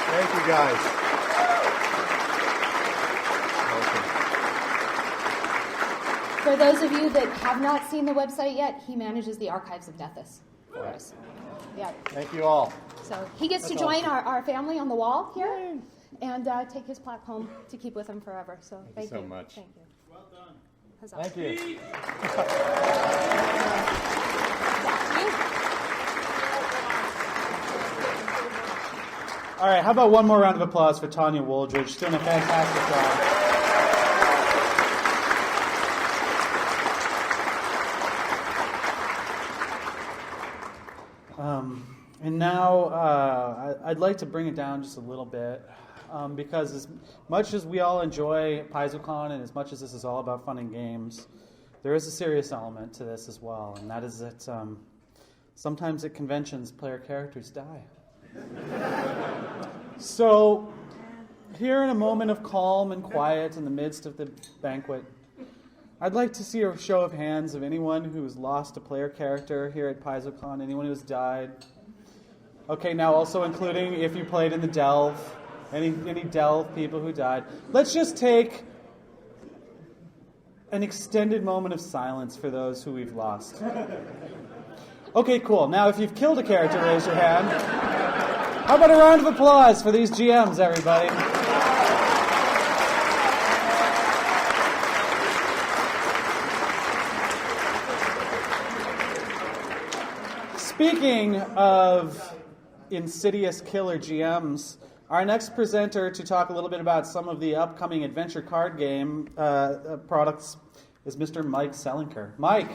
Thank you guys. Awesome. For those of you that have not seen the website yet, he manages the archives of Nethys for us. Yeah. Thank you all. So he gets to join our family on the wall here and take his plaque home to keep with him forever. So thank you so much. Thank you. Well done. Huzzah. Thank you. All right, how about one more round of applause for Tanya Wooldridge? She's doing a fantastic job. And now I'd like to bring it down just a little bit because as much as we all enjoy PaizoCon and as much as this is all about fun and games, there is a serious element to this as well, and that is that sometimes at conventions player characters die. So here in a moment of calm and quiet in the midst of the banquet, I'd like to see a show of hands of anyone who's lost a player character here at PaizoCon, anyone who's died. Okay, now also including if you played in the Delve, any Delve people who died. Let's just take an extended moment of silence for those who we've lost. Okay, cool. Now if you've killed a character, raise your hand. How about a round of applause for these GMs, everybody? Speaking of insidious killer GMs, our next presenter to talk a little bit about some of the upcoming adventure card game products is Mr. Mike Selinker. Mike.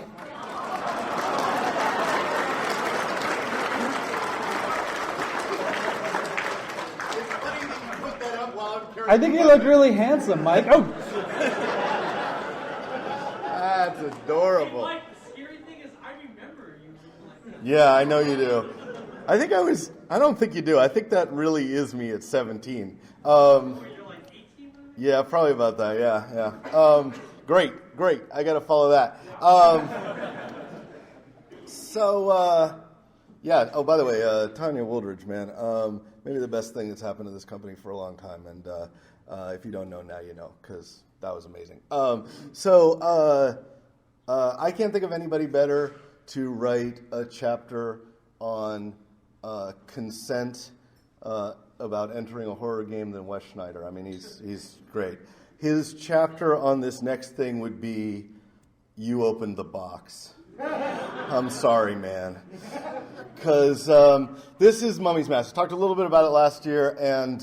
I think you look really handsome, Mike. Oh. That's adorable. Mike, the scary thing is I remember you. Yeah, I know you do. I don't think you do. I think that really is me at 17. You're like 18? Yeah, probably about that. Yeah. Great. I got to follow that. Yeah. Oh, by the way, Tanya Wooldridge, man. Maybe the best thing that's happened to this company for a long time. And if you don't know now, you know, because that was amazing. I can't think of anybody better to write a chapter on consent about entering a horror game than Wes Schneider. I mean, he's great. His chapter on this next thing would be, "You opened the box." I'm sorry, man. Because this is Mummy's Mask. I talked a little bit about it last year, and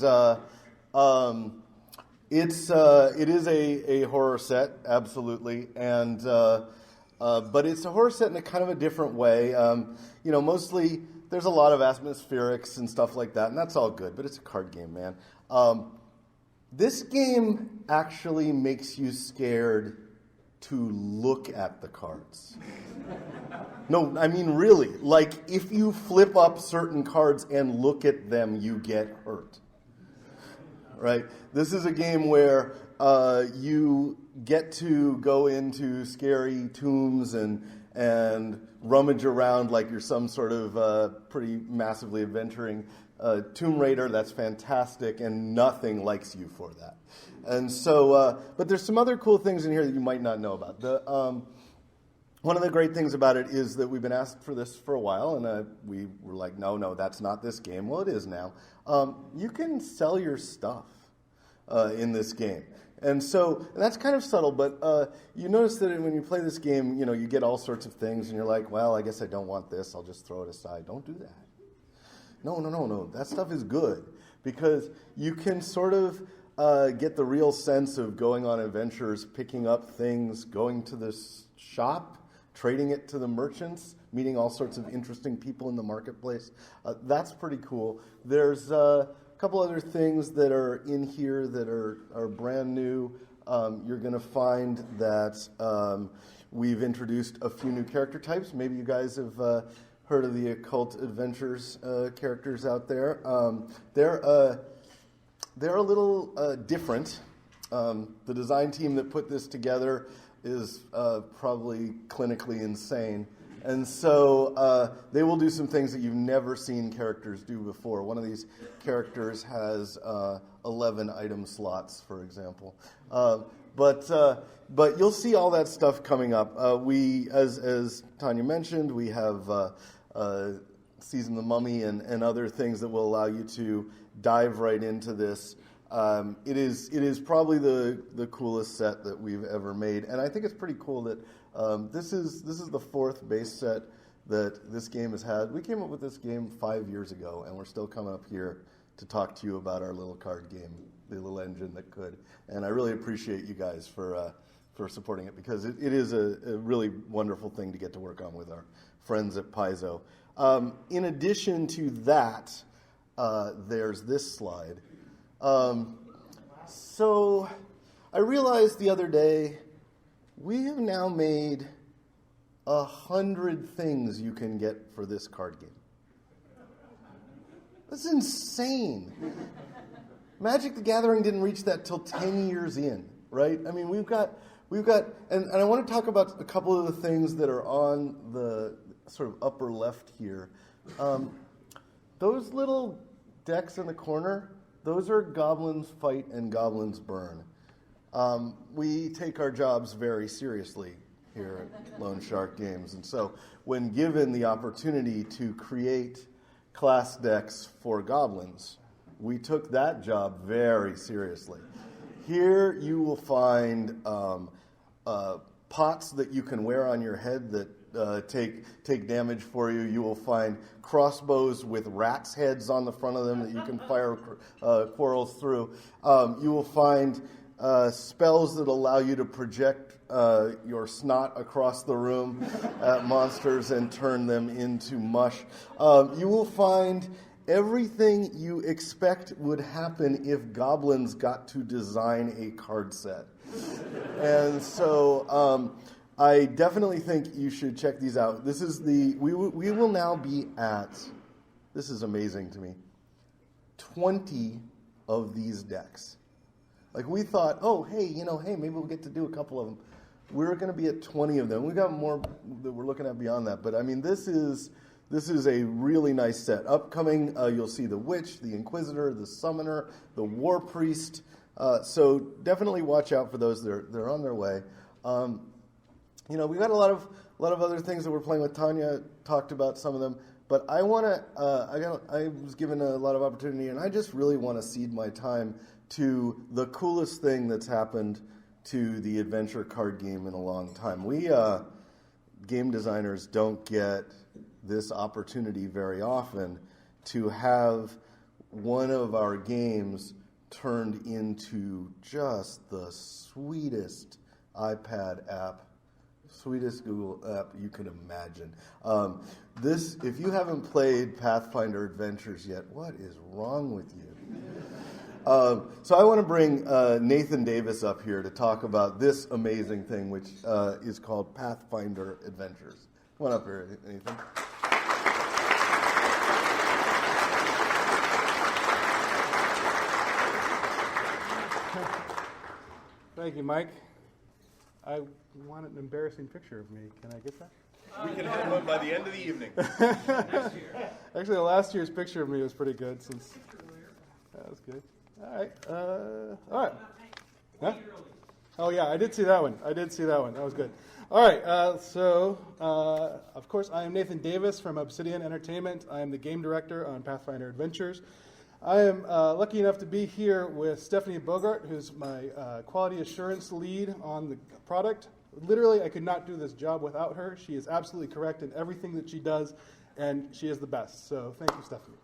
it is a horror set, absolutely, and but it's a horror set in a kind of a different way. Mostly there's a lot of atmospherics and stuff like that, and that's all good, but it's a card game, man. This game actually makes you scared to look at the cards. No, I mean really. Like, if you flip up certain cards and look at them, you get hurt. Right? This is a game where you get to go into scary tombs and rummage around like you're some sort of pretty massively adventuring Tomb Raider. That's fantastic, and nothing likes you for that. And so, but there's some other cool things in here that you might not know about. One of the great things about it is that we've been asked for this for a while, and we were like, no, that's not this game. Well, it is now. You can sell your stuff. in this game. And so that's kind of subtle, but you notice that when you play this game, you get all sorts of things, and you're like, well, I guess I don't want this. I'll just throw it aside. Don't do that. No. That stuff is good because you can sort of get the real sense of going on adventures, picking up things, going to the shop, trading it to the merchants, meeting all sorts of interesting people in the marketplace. That's pretty cool. There's a couple other things that are in here that are brand new. You're going to find that we've introduced a few new character types. Maybe you guys have heard of the Occult Adventures characters out there. They're a little different. The design team that put this together is probably clinically insane. And so they will do some things that you've never seen characters do before. One of these characters has 11 item slots, for example. But you'll see all that stuff coming up. We, as Tanya mentioned, we have Season the Mummy and other things that will allow you to dive right into this. It is probably the coolest set that we've ever made, and I think it's pretty cool that this is the fourth base set that this game has had. We came up with this game 5 years ago, and we're still coming up here to talk to you about our little card game, the little engine that could. And I really appreciate you guys for supporting it because it is a really wonderful thing to get to work on with our friends at Paizo. In addition to that, there's this slide. So I realized the other day we have now made 100 things you can get for this card game. That's insane. Magic the Gathering didn't reach that till 10 years in, right? I mean, we've got, and I want to talk about a couple of the things that are on the sort of upper left here. Those little decks in the corner, those are Goblins Fight and Goblins Burn. We take our jobs very seriously here at Lone Shark Games. And so when given the opportunity to create class decks for goblins, we took that job very seriously. Here you will find pots that you can wear on your head that take damage for you. You will find crossbows with rats' heads on the front of them that you can fire quarrels through. You will find spells that allow you to project your snot across the room at monsters and turn them into mush. You will find everything you expect would happen if goblins got to design a card set. And so I definitely think you should check these out. This is we will now be at, this is amazing to me, 20 of these decks. Like we thought, hey, maybe we'll get to do a couple of them. We're going to be at 20 of them. We've got more that we're looking at beyond that. But I mean, this is a really nice set. Upcoming, you'll see the Witch, the Inquisitor, the Summoner, the War Priest. So definitely watch out for those. They're on their way. We've got a lot of other things that we're playing with. Tanya talked about some of them. But I want to. I was given a lot of opportunity, and I just really want to cede my time to the coolest thing that's happened to the adventure card game in a long time. We game designers don't get this opportunity very often to have one of our games turned into just the sweetest iPad app, sweetest Google app you can imagine. If you haven't played Pathfinder Adventures yet, what is wrong with you? So I want to bring Nathan Davis up here to talk about this amazing thing, which is called Pathfinder Adventures. Come on up here, Nathan. Thank you, Mike. I want an embarrassing picture of me. Can I get that? We can have one by the end of the evening. Actually, last year's picture of me was pretty good. That was good. All right. Huh? Oh, yeah, I did see that one. That was good. All right. Of course, I am Nathan Davis from Obsidian Entertainment. I am the game director on Pathfinder Adventures. I am lucky enough to be here with Stephanie Bogart, who's my quality assurance lead on the product. Literally, I could not do this job without her. She is absolutely correct in everything that she does, and she is the best. So thank you, Stephanie.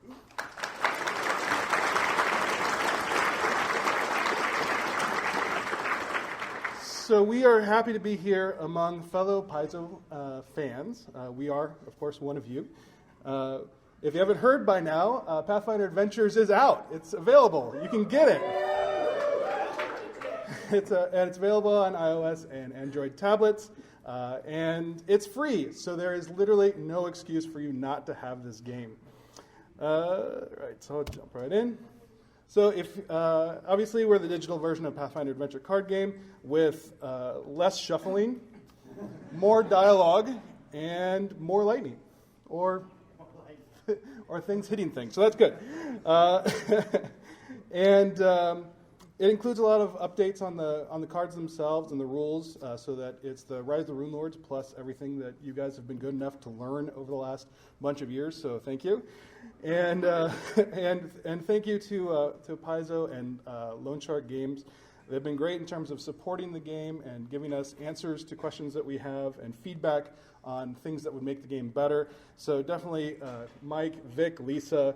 So we are happy to be here among fellow Paizo fans. We are, of course, one of you. If you haven't heard by now, Pathfinder Adventures is out. It's available. You can get it. And it's available on iOS and Android tablets, and it's free. So there is literally no excuse for you not to have this game. Right, so I'll jump right in. So if obviously we're the digital version of Pathfinder Adventure card game with less shuffling, more dialogue, and more lightning, or things hitting things. So that's good. And it includes a lot of updates on the cards themselves and the rules, so that it's the Rise of the Rune Lords plus everything that you guys have been good enough to learn over the last bunch of years. So thank you, and thank you to Paizo and Lone Shark Games. They've been great in terms of supporting the game and giving us answers to questions that we have and feedback on things that would make the game better. So definitely Mike, Vic, Lisa,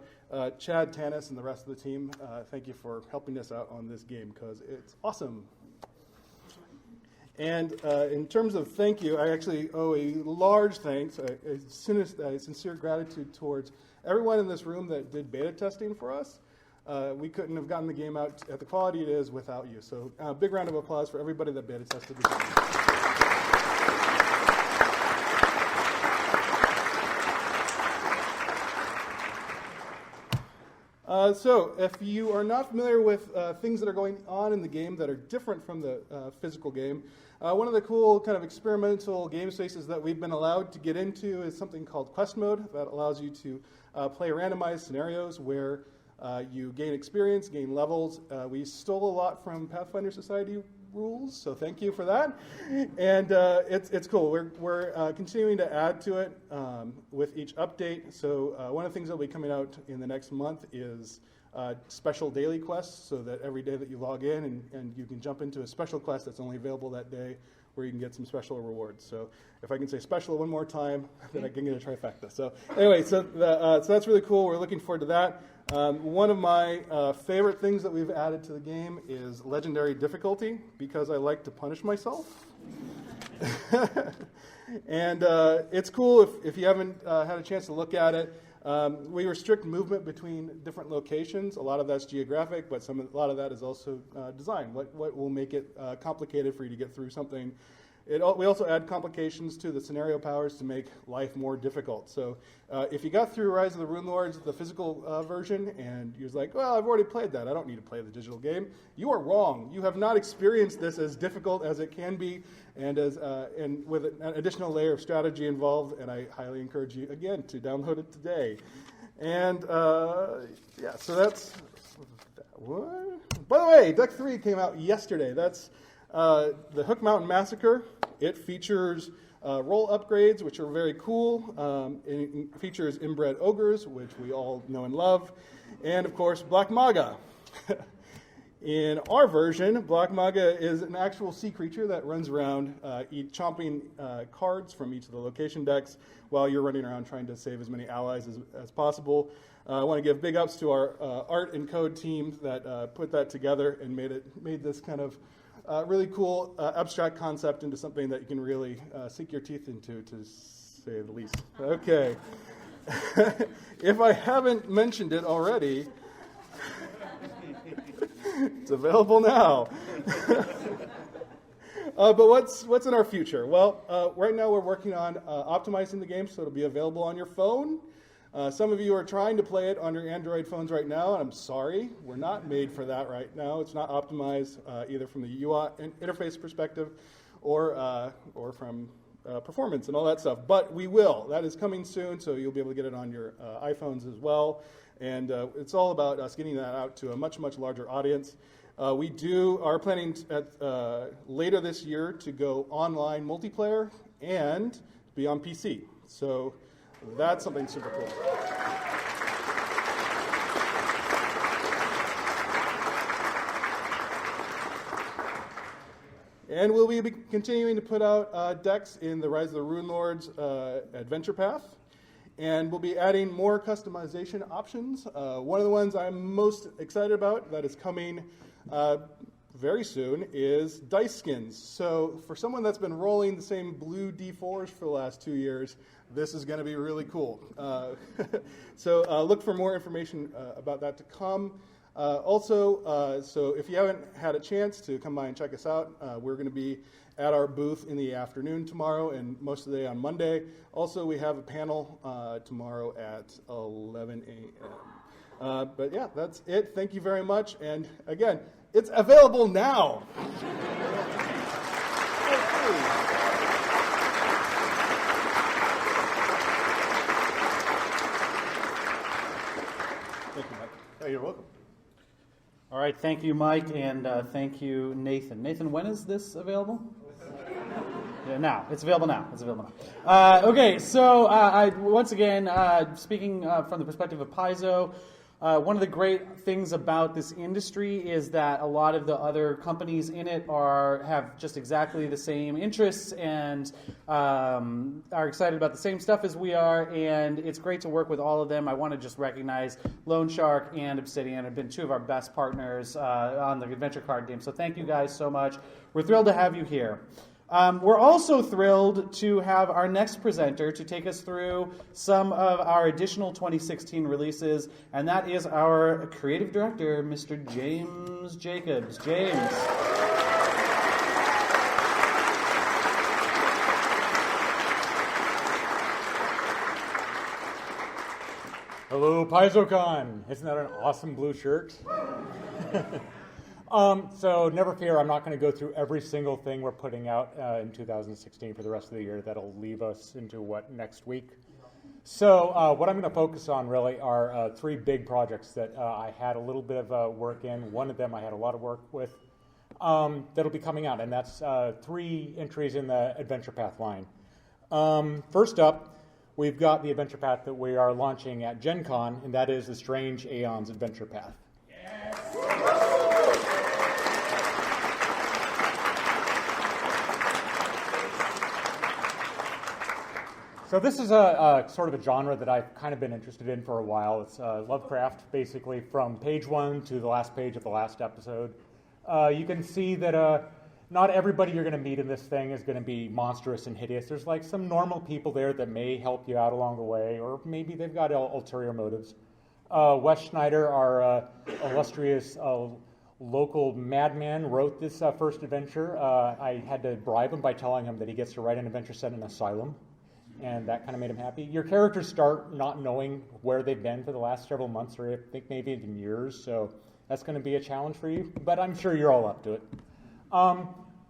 Chad, Tanis, and the rest of the team, thank you for helping us out on this game because it's awesome. And in terms of thank you, I actually owe a large thanks, a sincere gratitude towards everyone in this room that did beta testing for us. We couldn't have gotten the game out at the quality it is without you. So a big round of applause for everybody that beta tested the game. So if you are not familiar with things that are going on in the game that are different from the physical game, one of the cool kind of experimental game spaces that we've been allowed to get into is something called Quest Mode that allows you to play randomized scenarios where you gain experience, gain levels. We stole a lot from Pathfinder Society rules, so thank you for that. And it's cool. We're continuing to add to it with each update. So one of the things that will be coming out in the next month is special daily quests, so that every day that you log in and you can jump into a special quest that's only available that day, where you can get some special rewards. So if I can say special one more time, then I can get a trifecta. So anyway, so that's really cool. We're looking forward to that. One of my favorite things that we've added to the game is legendary difficulty, because I like to punish myself. And it's cool if you haven't had a chance to look at it. We restrict movement between different locations. A lot of that's geographic, but a lot of that is also design. What will make it complicated for you to get through something? We also add complications to the scenario powers to make life more difficult. So if you got through Rise of the Rune Lords, the physical version, and you're like, well, I've already played that. I don't need to play the digital game. You are wrong. You have not experienced this as difficult as it can be, and with an additional layer of strategy involved. And I highly encourage you, again, to download it today. And yeah, so that's what? By the way, Deck 3 came out yesterday. That's the Hook Mountain Massacre. It features role upgrades, which are very cool. It features inbred ogres, which we all know and love. And, of course, Black Maga. In our version, Black Maga is an actual sea creature that runs around chomping cards from each of the location decks while you're running around trying to save as many allies as possible. I want to give big ups to our art and code team that put that together and made this kind of really cool abstract concept into something that you can really sink your teeth into, to say the least. Okay. If I haven't mentioned it already, it's available now. But what's in our future? Well, right now we're working on optimizing the game so it'll be available on your phone. Some of you are trying to play it on your Android phones right now, and I'm sorry, we're not made for that right now. It's not optimized either from the UI interface perspective or from performance and all that stuff. But we will. That is coming soon, so you'll be able to get it on your iPhones as well. And it's all about us getting that out to a much, much larger audience. We are planning later this year to go online multiplayer and be on PC. So that's something super cool. And we'll be continuing to put out decks in the Rise of the Rune Lords adventure path. And we'll be adding more customization options. One of the ones I'm most excited about that is coming very soon is dice skins. So for someone that's been rolling the same blue D4s for the last 2 years, this is going to be really cool. So look for more information about that to come. So if you haven't had a chance to come by and check us out, we're going to be at our booth in the afternoon tomorrow and most of the day on Monday. Also, we have a panel tomorrow at 11 a.m. But yeah, that's it. Thank you very much. And again, it's available now. Thank you, Mike. Oh, you're welcome. All right, thank you, Mike, and thank you, Nathan. Nathan, when is this available? Yeah, now. It's available now. Okay, so once again, speaking from the perspective of Paizo, one of the great things about this industry is that a lot of the other companies in it have just exactly the same interests and are excited about the same stuff as we are, and it's great to work with all of them. I want to just recognize Lone Shark and Obsidian have been two of our best partners on the adventure card game, so thank you guys so much. We're thrilled to have you here. We're also thrilled to have our next presenter to take us through some of our additional 2016 releases, and that is our creative director, Mr. James Jacobs. James. Hello, PaizoCon. Isn't that an awesome blue shirt? So never fear, I'm not going to go through every single thing we're putting out in 2016 for the rest of the year. That'll leave us into next week. So what I'm going to focus on really are three big projects that I had a little bit of work in. One of them I had a lot of work with that'll be coming out, and that's 3 entries in the Adventure Path line. First up, we've got the Adventure Path that we are launching at Gen Con, and that is the Strange Aeons Adventure Path. So this is a sort of a genre that I've kind of been interested in for a while. It's Lovecraft, basically, from page 1 to the last page of the last episode. You can see that not everybody you're going to meet in this thing is going to be monstrous and hideous. There's like some normal people there that may help you out along the way, or maybe they've got ulterior motives. Wes Schneider, our illustrious local madman, wrote this first adventure. I had to bribe him by telling him that he gets to write an adventure set in an asylum. And that kind of made him happy. Your characters start not knowing where they've been for the last several months, or I think maybe even years, so that's going to be a challenge for you, but I'm sure you're all up to it.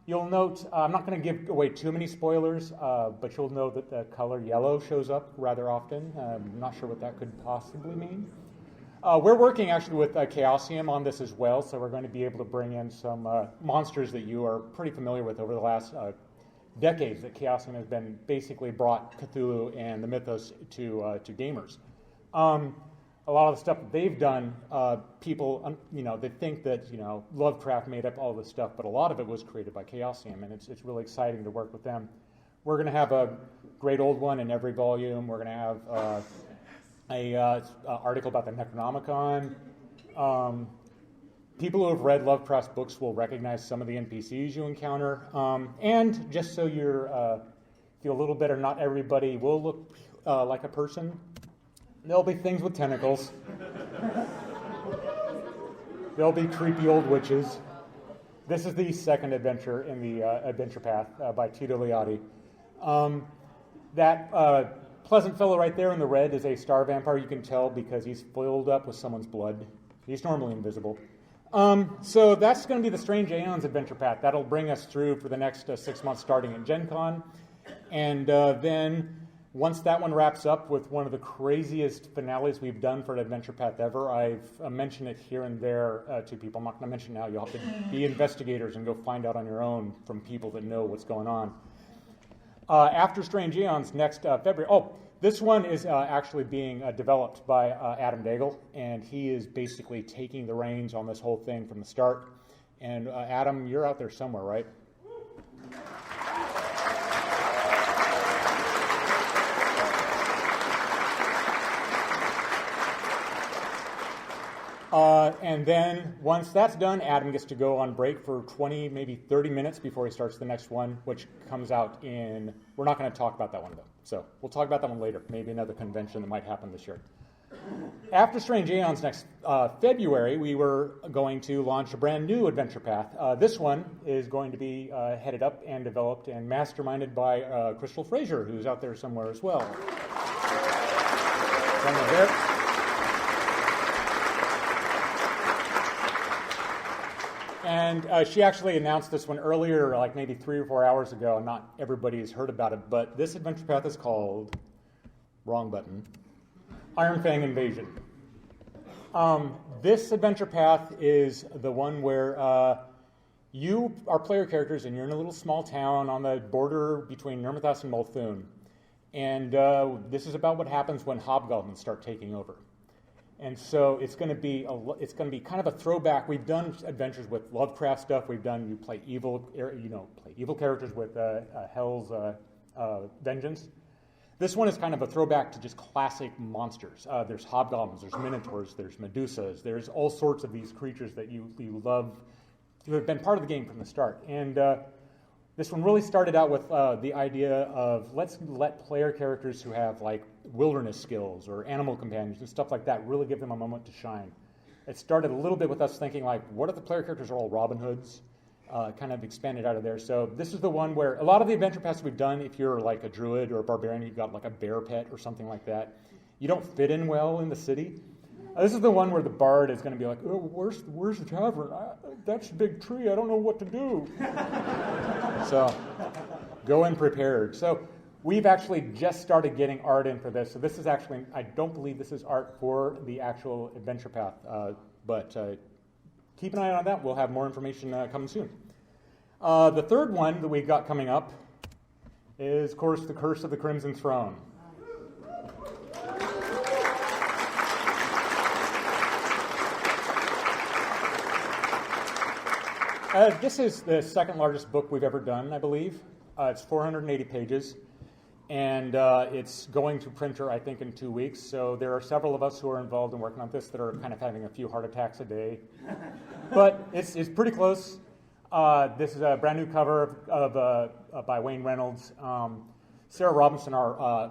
You'll note, I'm not going to give away too many spoilers, but you'll know that the color yellow shows up rather often. I'm not sure what that could possibly mean. We're working actually with Chaosium on this as well, so we're going to be able to bring in some monsters that you are pretty familiar with over the last decades that Chaosium has been basically brought Cthulhu and the mythos to gamers. A lot of the stuff that they've done, people, they think that, Lovecraft made up all this stuff, but a lot of it was created by Chaosium, and it's really exciting to work with them. We're going to have a great old one in every volume. We're going to have a article about the Necronomicon. People who have read Lovecraft's books will recognize some of the NPCs you encounter. And just so you feel a little better, not everybody will look like a person. There'll be things with tentacles. There'll be creepy old witches. This is the second adventure in the Adventure Path by Tito Liotti. That pleasant fellow right there in the red is a star vampire. You can tell because he's filled up with someone's blood. He's normally invisible. So that's going to be the Strange Aeons Adventure Path. That'll bring us through for the next 6 months starting at Gen Con. And then once that one wraps up with one of the craziest finales we've done for an Adventure Path ever, I've mentioned it here and there to people. I'm not going to mention it now. You'll have to be investigators and go find out on your own from people that know what's going on. After Strange Aeons, next February. Oh, this one is actually being developed by Adam Daigle, and he is basically taking the reins on this whole thing from the start. And Adam, you're out there somewhere, right? And then once that's done, Adam gets to go on break for 20, maybe 30 minutes before he starts the next one, which comes out in, we're not going to talk about that one though. So we'll talk about that one later, maybe another convention that might happen this year. After Strange Aeons next February, we were going to launch a brand new adventure path. This one is going to be headed up and developed and masterminded by Crystal Fraser, who's out there somewhere as well. Somewhere there. And she actually announced this one earlier, like maybe 3 or 4 hours ago, and not everybody has heard about it, but this adventure path is called, wrong button, Iron Fang Invasion. This adventure path is the one where you are player characters and you're in a little small town on the border between Nirmathas and Multhun. And this is about what happens when hobgoblins start taking over. And so it's going to be kind of a throwback. We've done adventures with Lovecraft stuff. You play evil characters with Hell's Vengeance. This one is kind of a throwback to just classic monsters. There's hobgoblins, there's minotaurs, there's medusas, there's all sorts of these creatures that you love, who have been part of the game from the start. And this one really started out with the idea of let's let player characters who have like wilderness skills or animal companions and stuff like that really give them a moment to shine. It started a little bit with us thinking like, what if the player characters are all Robin Hoods? Kind of expanded out of there. So this is the one where a lot of the adventure paths we've done, if you're like a druid or a barbarian, you've got like a bear pet or something like that, you don't fit in well in the city. This is the one where the bard is going to be like, oh, where's the tavern? That's a big tree. I don't know what to do. So go in prepared. So we've actually just started getting art in for this. So this is actually, I don't believe this is art for the actual adventure path, but keep an eye on that. We'll have more information coming soon. The third one that we've got coming up is, of course, The Curse of the Crimson Throne. This is the second largest book we've ever done, I believe. It's 480 pages, and it's going to printer, I think, in 2 weeks. So there are several of us who are involved in working on this that are kind of having a few heart attacks a day. But it's pretty close. This is a brand new cover by Wayne Reynolds. Sarah Robinson, our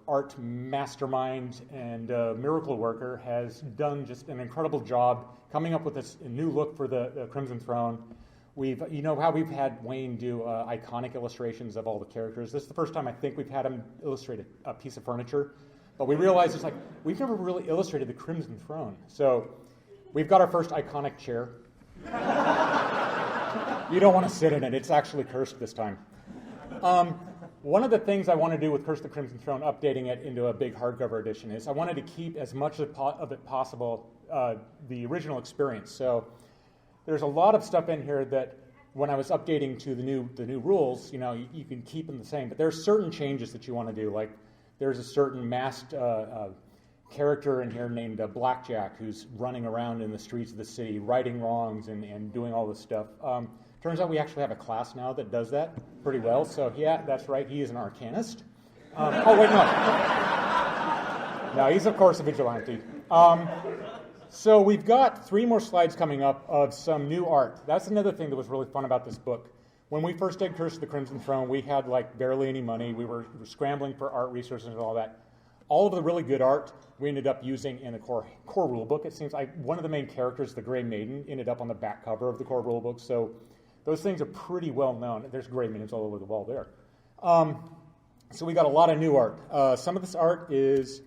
art mastermind and miracle worker, has done just an incredible job coming up with this new look for the Crimson Throne. You know how we've had Wayne do iconic illustrations of all the characters. This is the first time I think we've had him illustrate a piece of furniture. But we realized it's like, we've never really illustrated the Crimson Throne. So we've got our first iconic chair. You don't want to sit in it. It's actually cursed this time. One of the things I want to do with Curse of the Crimson Throne, updating it into a big hardcover edition, is I wanted to keep as much of it possible the original experience. So there's a lot of stuff in here that when I was updating to the new rules, you can keep them the same. But there are certain changes that you want to do. Like there's a certain masked character in here named Blackjack who's running around in the streets of the city, righting wrongs and doing all this stuff. Turns out we actually have a class now that does that pretty well. So yeah, that's right. He is an arcanist. Oh wait, no. No, he's of course a vigilante. So we've got 3 more slides coming up of some new art. That's another thing that was really fun about this book. When we first did Curse of the Crimson Throne, we had like barely any money. We were scrambling for art resources and all that. All of the really good art we ended up using in the core rule book. It seems like one of the main characters, the Grey Maiden, ended up on the back cover of the core rule book. So those things are pretty well known. There's Grey Maidens all over the wall there. So we got a lot of new art. Some of this art is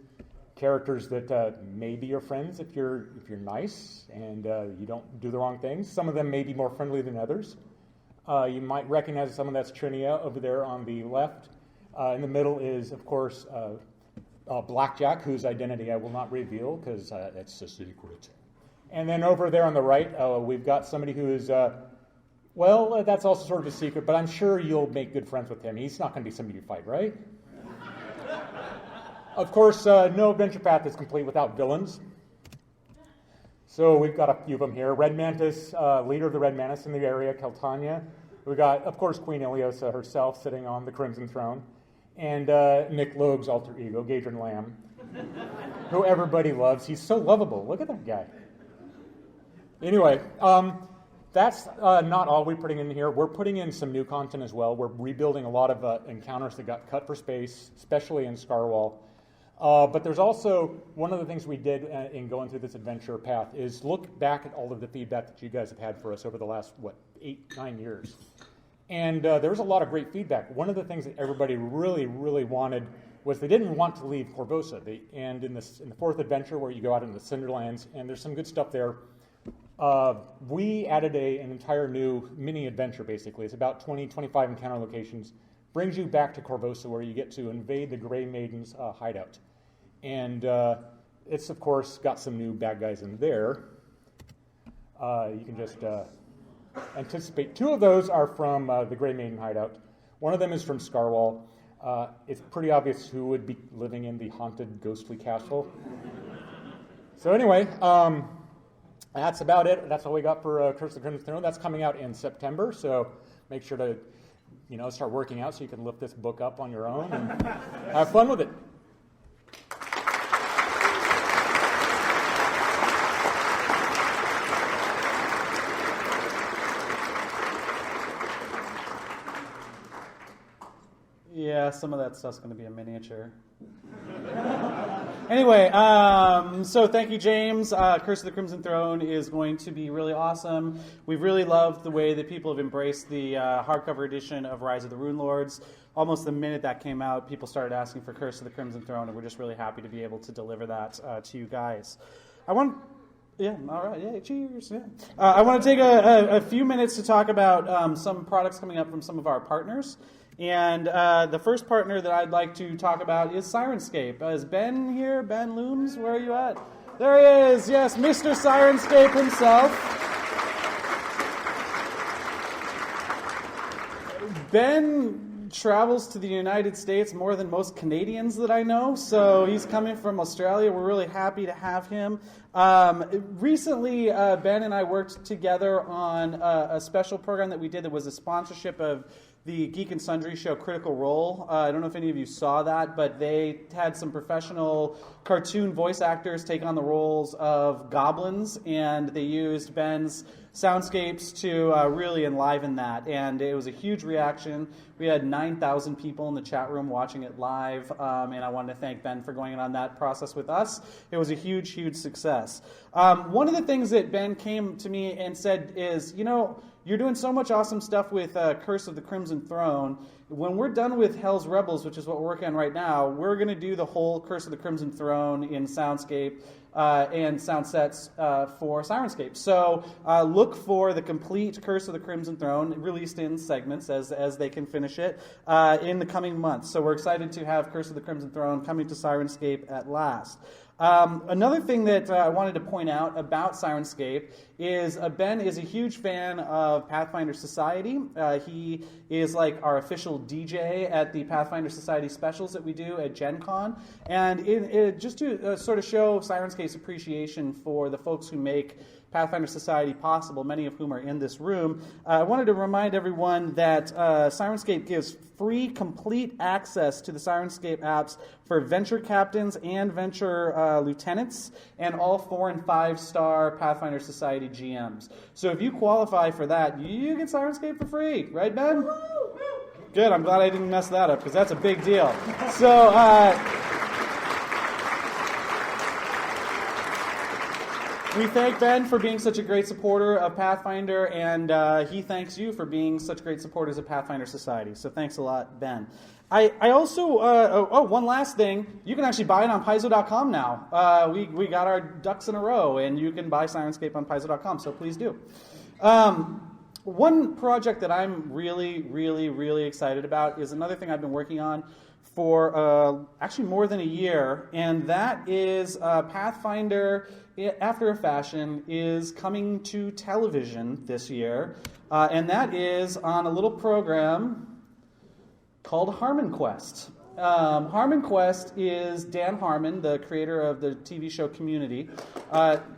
characters that may be your friends if you're nice and you don't do the wrong things. Some of them may be more friendly than others. You might recognize some of that's Trinia over there on the left. In the middle is, of course, Blackjack, whose identity I will not reveal because it's a secret. And then over there on the right, we've got somebody who is, that's also sort of a secret, but I'm sure you'll make good friends with him. He's not going to be somebody you fight, right? Of course, no adventure path is complete without villains. So we've got a few of them here. Red Mantis, leader of the Red Mantis in the area, Keltania. We've got, of course, Queen Iliosa herself sitting on the Crimson Throne. And Nick Loeb's alter ego, Gadrin Lamb, who everybody loves. He's so lovable. Look at that guy. Anyway, that's not all we're putting in here. We're putting in some new content as well. We're rebuilding a lot of encounters that got cut for space, especially in Scarwall. But there's also one of the things we did in going through this adventure path is look back at all of the feedback that you guys have had for us over the last, 8-9 years. And there was a lot of great feedback. One of the things that everybody really, really wanted was they didn't want to leave Corvosa. And in the fourth adventure where you go out into the Cinderlands, and there's some good stuff there, we added an entire new mini adventure, basically. It's about 20, 25 encounter locations. Brings you back to Corvosa where you get to invade the Grey Maiden's hideout. And it's, of course, got some new bad guys in there. You can just anticipate. 2 of those are from the Grey Maiden hideout. One of them is from Scarwall. It's pretty obvious who would be living in the haunted, ghostly castle. So anyway, that's about it. That's all we got for Curse of the Crimson Throne. That's coming out in September, so make sure to start working out so you can lift this book up on your own and have fun with it. Yeah, some of that stuff's going to be a miniature. Anyway, so thank you, James. Curse of the Crimson Throne is going to be really awesome. We've really loved the way that people have embraced the hardcover edition of Rise of the Rune Lords. Almost the minute that came out, people started asking for Curse of the Crimson Throne, and we're just really happy to be able to deliver that to you guys. Yeah, all right, yeah, cheers. Yeah. I want to take a few minutes to talk about some products coming up from some of our partners. And the first partner that I'd like to talk about is Sirenscape. Is Ben here? Ben Looms? Where are you at? There he is. Yes, Mr. Sirenscape himself. Ben travels to the United States more than most Canadians that I know, so he's coming from Australia. We're really happy to have him. Recently, Ben and I worked together on a special program that we did that was a sponsorship of the Geek and Sundry show Critical Role. I don't know if any of you saw that, but they had some professional cartoon voice actors take on the roles of goblins, and they used Ben's soundscapes to really enliven that. And it was a huge reaction. We had 9,000 people in the chat room watching it live, and I wanted to thank Ben for going on that process with us. It was a huge, huge success. One of the things that Ben came to me and said is, you're doing so much awesome stuff with Curse of the Crimson Throne. When we're done with Hell's Rebels, which is what we're working on right now, we're going to do the whole Curse of the Crimson Throne in Soundscape and sound sets for Sirenscape. So look for the complete Curse of the Crimson Throne released in segments as they can finish it in the coming months. So we're excited to have Curse of the Crimson Throne coming to Sirenscape at last. Another thing that I wanted to point out about Sirenscape is Ben is a huge fan of Pathfinder Society. He is like our official DJ at the Pathfinder Society specials that we do at Gen Con. And just to sort of show Sirenscape's appreciation for the folks who make Pathfinder Society possible, many of whom are in this room, I wanted to remind everyone that Sirenscape gives free, complete access to the Sirenscape apps for Venture Captains and Venture Lieutenants, and all 4- and 5-star Pathfinder Society GMs. So if you qualify for that, you get Sirenscape for free. Right, Ben? Good, I'm glad I didn't mess that up, because that's a big deal. So, we thank Ben for being such a great supporter of Pathfinder, and he thanks you for being such great supporters of Pathfinder Society. So thanks a lot, Ben. I also, one last thing. You can actually buy it on Paizo.com now. We got our ducks in a row, and you can buy Sirenscape on Paizo.com, so please do. One project that I'm really, really, really excited about is another thing I've been working on for actually more than a year, and that is Pathfinder, after a fashion, is coming to television this year, and that is on a little program called Harmon Quest. Harmon Quest is Dan Harmon, the creator of the TV show Community.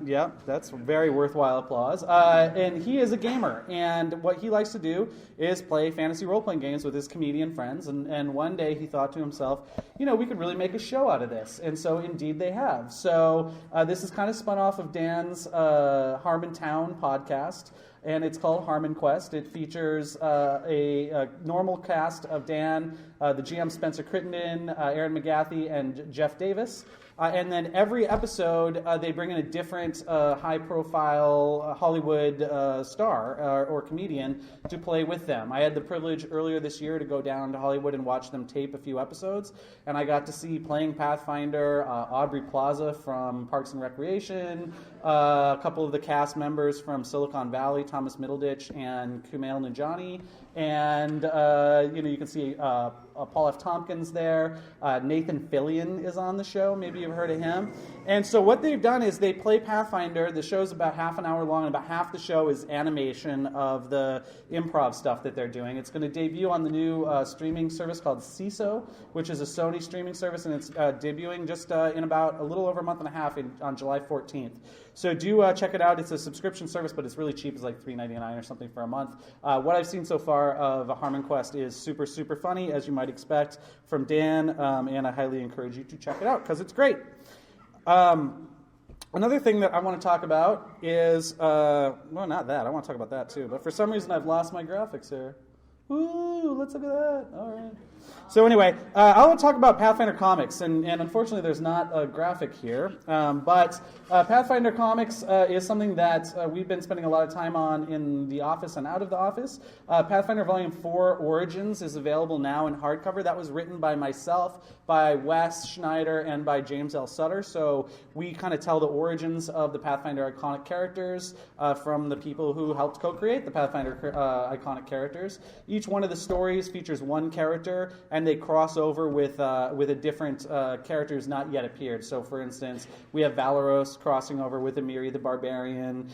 Yeah, that's very worthwhile applause. And he is a gamer, and what he likes to do is play fantasy role-playing games with his comedian friends. And one day he thought to himself, we could really make a show out of this. And so indeed they have. So this is kind of spun off of Dan's Harmon Town podcast. And it's called Harmon Quest. It features a normal cast of Dan, the GM Spencer Crittenden, Aaron McGathy, and Jeff Davis. And then every episode, they bring in a different high-profile Hollywood star or comedian to play with them. I had the privilege earlier this year to go down to Hollywood and watch them tape a few episodes, and I got to see playing Pathfinder Aubrey Plaza from Parks and Recreation, a couple of the cast members from Silicon Valley, Thomas Middleditch and Kumail Nanjiani, and you can see Paul F. Tompkins there. Nathan Fillion is on the show. Maybe you've heard of him. And so what they've done is they play Pathfinder. The show's about half an hour long, and about half the show is animation of the improv stuff that they're doing. It's going to debut on the new streaming service called CISO, which is a Sony streaming service, and it's debuting just in about a little over a month and a half on July 14th. So do check it out. It's a subscription service, but it's really cheap. It's like $3.99 or something for a month. What I've seen so far of Harmon Quest is super, super funny, as you might expect from Dan, and I highly encourage you to check it out because it's great. Another thing that I want to talk about is, not that. I want to talk about that too, but for some reason I've lost my graphics here. Ooh, let's look at that. All right. So anyway, I want to talk about Pathfinder Comics, and unfortunately there's not a graphic here, but Pathfinder Comics is something that we've been spending a lot of time on in the office and out of the office. Pathfinder Volume 4 Origins is available now in hardcover. That was written by myself, by Wes Schneider, and by James L. Sutter, so we kind of tell the origins of the Pathfinder iconic characters from the people who helped co-create the Pathfinder iconic characters. Each one of the stories features one character, and they cross over with a different character who's not yet appeared. So, for instance, we have Valeros crossing over with Amiri the Barbarian.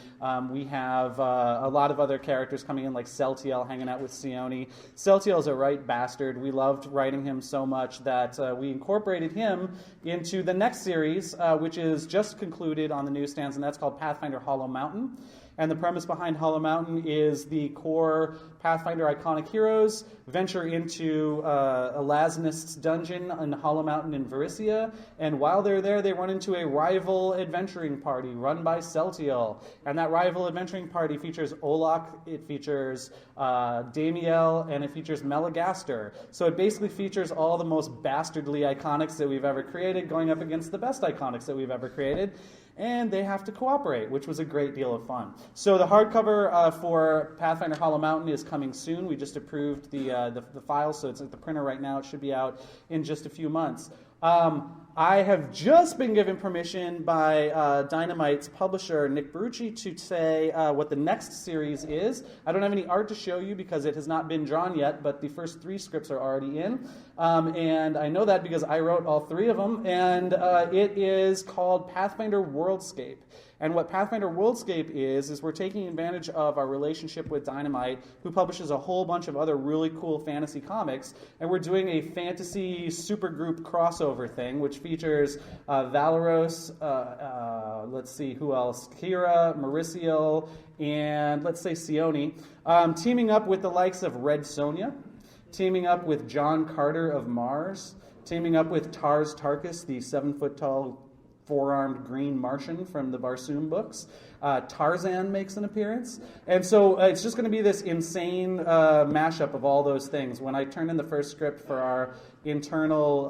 We have a lot of other characters coming in, like Celtiel hanging out with Sione. Celtiel's a right bastard. We loved writing him so much that we incorporated him into the next series, which is just concluded on the newsstands, and that's called Pathfinder Hollow Mountain. And the premise behind Hollow Mountain is the core Pathfinder iconic heroes venture into a Lasnist's dungeon in Hollow Mountain in Varisia, and while they're there, they run into a rival adventuring party run by Celtiel. And that rival adventuring party features Olak, it features Damiel, and it features Melagaster. So it basically features all the most bastardly iconics that we've ever created going up against the best iconics that we've ever created. And they have to cooperate, which was a great deal of fun. So the hardcover for Pathfinder Hollow Mountain is coming soon. We just approved the file, so it's at the printer right now. It should be out in just a few months. I have just been given permission by Dynamite's publisher, Nick Barucci, to say what the next series is. I don't have any art to show you because it has not been drawn yet, but the first 3 scripts are already in. And I know that because I wrote all 3 of them, and it is called Pathfinder Worldscape. And what Pathfinder Worldscape is we're taking advantage of our relationship with Dynamite, who publishes a whole bunch of other really cool fantasy comics, and we're doing a fantasy supergroup crossover thing, which features Valeros, let's see, who else? Kira, Mauricio, and let's say Sione, teaming up with the likes of Red Sonja, teaming up with John Carter of Mars, teaming up with Tars Tarkus, the 7-foot-tall 4-armed green Martian from the Barsoom books. Tarzan makes an appearance. And so it's just going to be this insane mashup of all those things. When I turned in the first script for our internal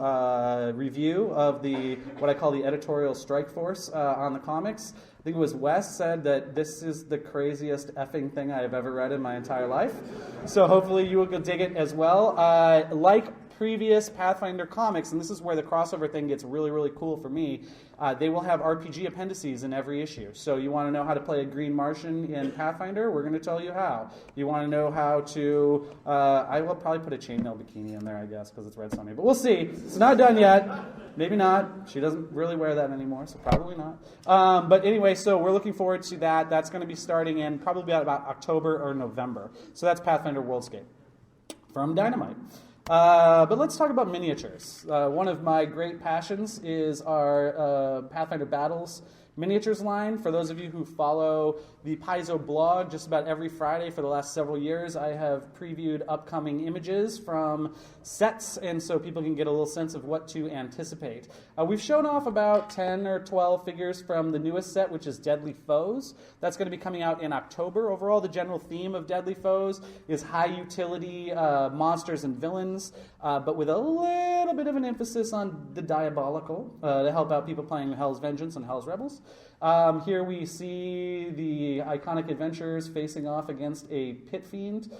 review of what I call the editorial strike force on the comics, I think it was Wes said that this is the craziest effing thing I have ever read in my entire life. So hopefully you will dig it as well. Like previous Pathfinder comics, and this is where the crossover thing gets really, really cool for me, they will have RPG appendices in every issue. So you want to know how to play a Green Martian in Pathfinder? We're going to tell you how. You want to know how to... I will probably put a chainmail bikini in there, I guess, because it's Red Sonja. But we'll see. It's not done yet. Maybe not. She doesn't really wear that anymore, so probably not. But anyway, so we're looking forward to that. That's going to be starting in probably about October or November. So that's Pathfinder Worldscape from Dynamite. But let's talk about miniatures. One of my great passions is our Pathfinder Battles miniatures line. For those of you who follow the Paizo blog, just about every Friday for the last several years, I have previewed upcoming images from sets, and so people can get a little sense of what to anticipate. We've shown off about 10 or 12 figures from the newest set, which is Deadly Foes. That's going to be coming out in October. Overall, the general theme of Deadly Foes is high utility monsters and villains, but with a little bit of an emphasis on the diabolical to help out people playing Hell's Vengeance and Hell's Rebels. Here we see the iconic adventurers facing off against a pit fiend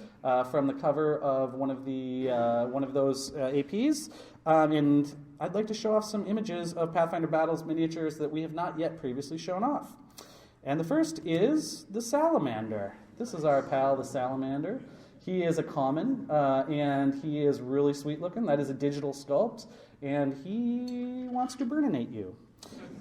from the cover of one of those APs. And I'd like to show off some images of Pathfinder Battles miniatures that we have not yet previously shown off. And the first is the Salamander. This is our pal, the Salamander. He is a common, and he is really sweet looking. That is a digital sculpt, and he wants to burninate you.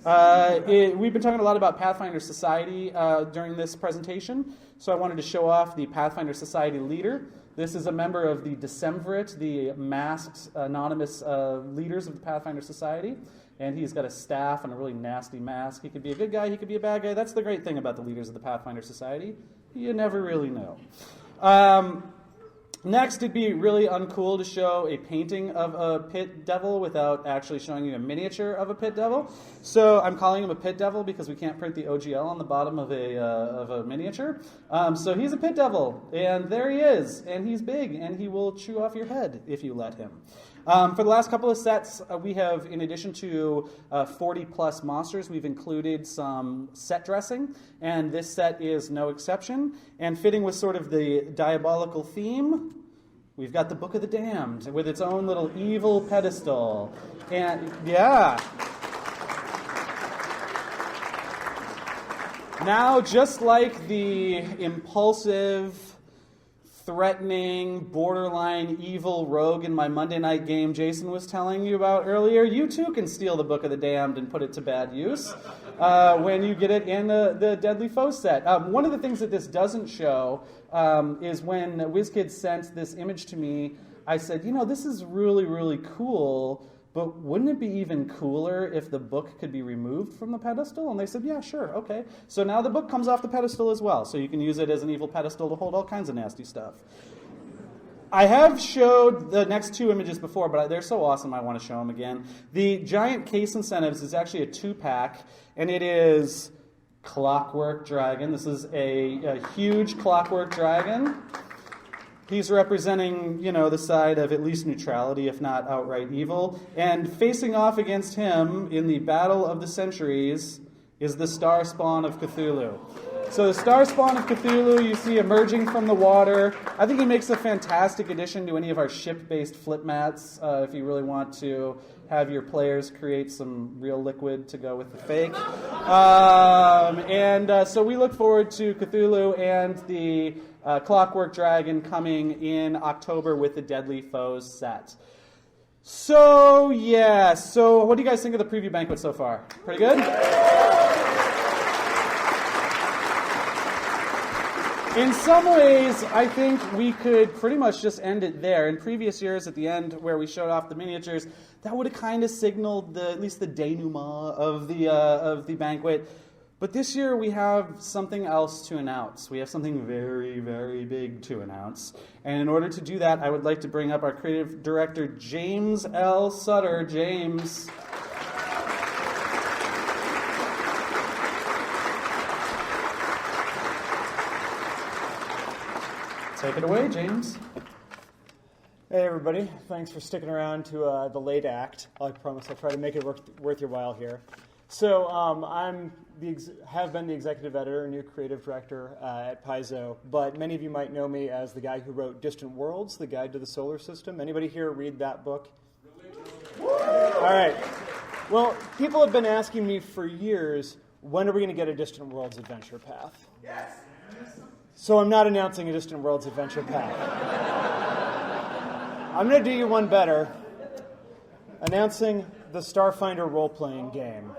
We've been talking a lot about Pathfinder Society during this presentation, so I wanted to show off the Pathfinder Society leader. This is a member of the Decemvirate, the masked, anonymous leaders of the Pathfinder Society, and he's got a staff and a really nasty mask. He could be a good guy, he could be a bad guy. That's the great thing about the leaders of the Pathfinder Society. You never really know. Next, it'd be really uncool to show a painting of a pit devil without actually showing you a miniature of a pit devil. So I'm calling him a pit devil because we can't print the OGL on the bottom of a miniature. So he's a pit devil, and there he is, and he's big, and he will chew off your head if you let him. For the last couple of sets, we have, in addition to 40-plus monsters, we've included some set dressing, and this set is no exception. And fitting with sort of the diabolical theme, we've got the Book of the Damned with its own little evil pedestal. And, yeah. Now, just like the impulsive, threatening, borderline evil rogue in my Monday night game Jason was telling you about earlier, you too can steal the Book of the Damned and put it to bad use when you get it in the Deadly Foe set. One of the things that this doesn't show is when WizKids sent this image to me, I said, this is really, really cool, but wouldn't it be even cooler if the book could be removed from the pedestal? And they said, yeah, sure, okay. So now the book comes off the pedestal as well, so you can use it as an evil pedestal to hold all kinds of nasty stuff. I have showed the next two images before, but they're so awesome I want to show them again. The giant case incentives is actually a 2-pack, and it is Clockwork Dragon. This is a huge Clockwork Dragon. He's representing, the side of at least neutrality, if not outright evil. And facing off against him in the Battle of the Centuries is the Star Spawn of Cthulhu. So the Star Spawn of Cthulhu you see emerging from the water. I think he makes a fantastic addition to any of our ship-based flip mats if you really want to have your players create some real liquid to go with the fake. So we look forward to Cthulhu and the Clockwork Dragon coming in October with the Deadly Foes set. So what do you guys think of the preview banquet so far? Pretty good? In some ways, I think we could pretty much just end it there. In previous years, at the end where we showed off the miniatures, that would have kind of signaled at least the denouement of the banquet. But this year we have something else to announce. We have something very, very big to announce. And in order to do that, I would like to bring up our creative director, James L. Sutter. James. Take it away, James. Hey, everybody. Thanks for sticking around to the late act. I promise I'll try to make it worth your while here. So have been the executive editor and new creative director at Paizo, but many of you might know me as the guy who wrote Distant Worlds, The Guide to the Solar System. Anybody here read that book? All right. Well, people have been asking me for years, when are we going to get a Distant Worlds adventure path? Yes! So I'm not announcing a Distant Worlds adventure path. I'm going to do you one better, announcing the Starfinder role-playing game.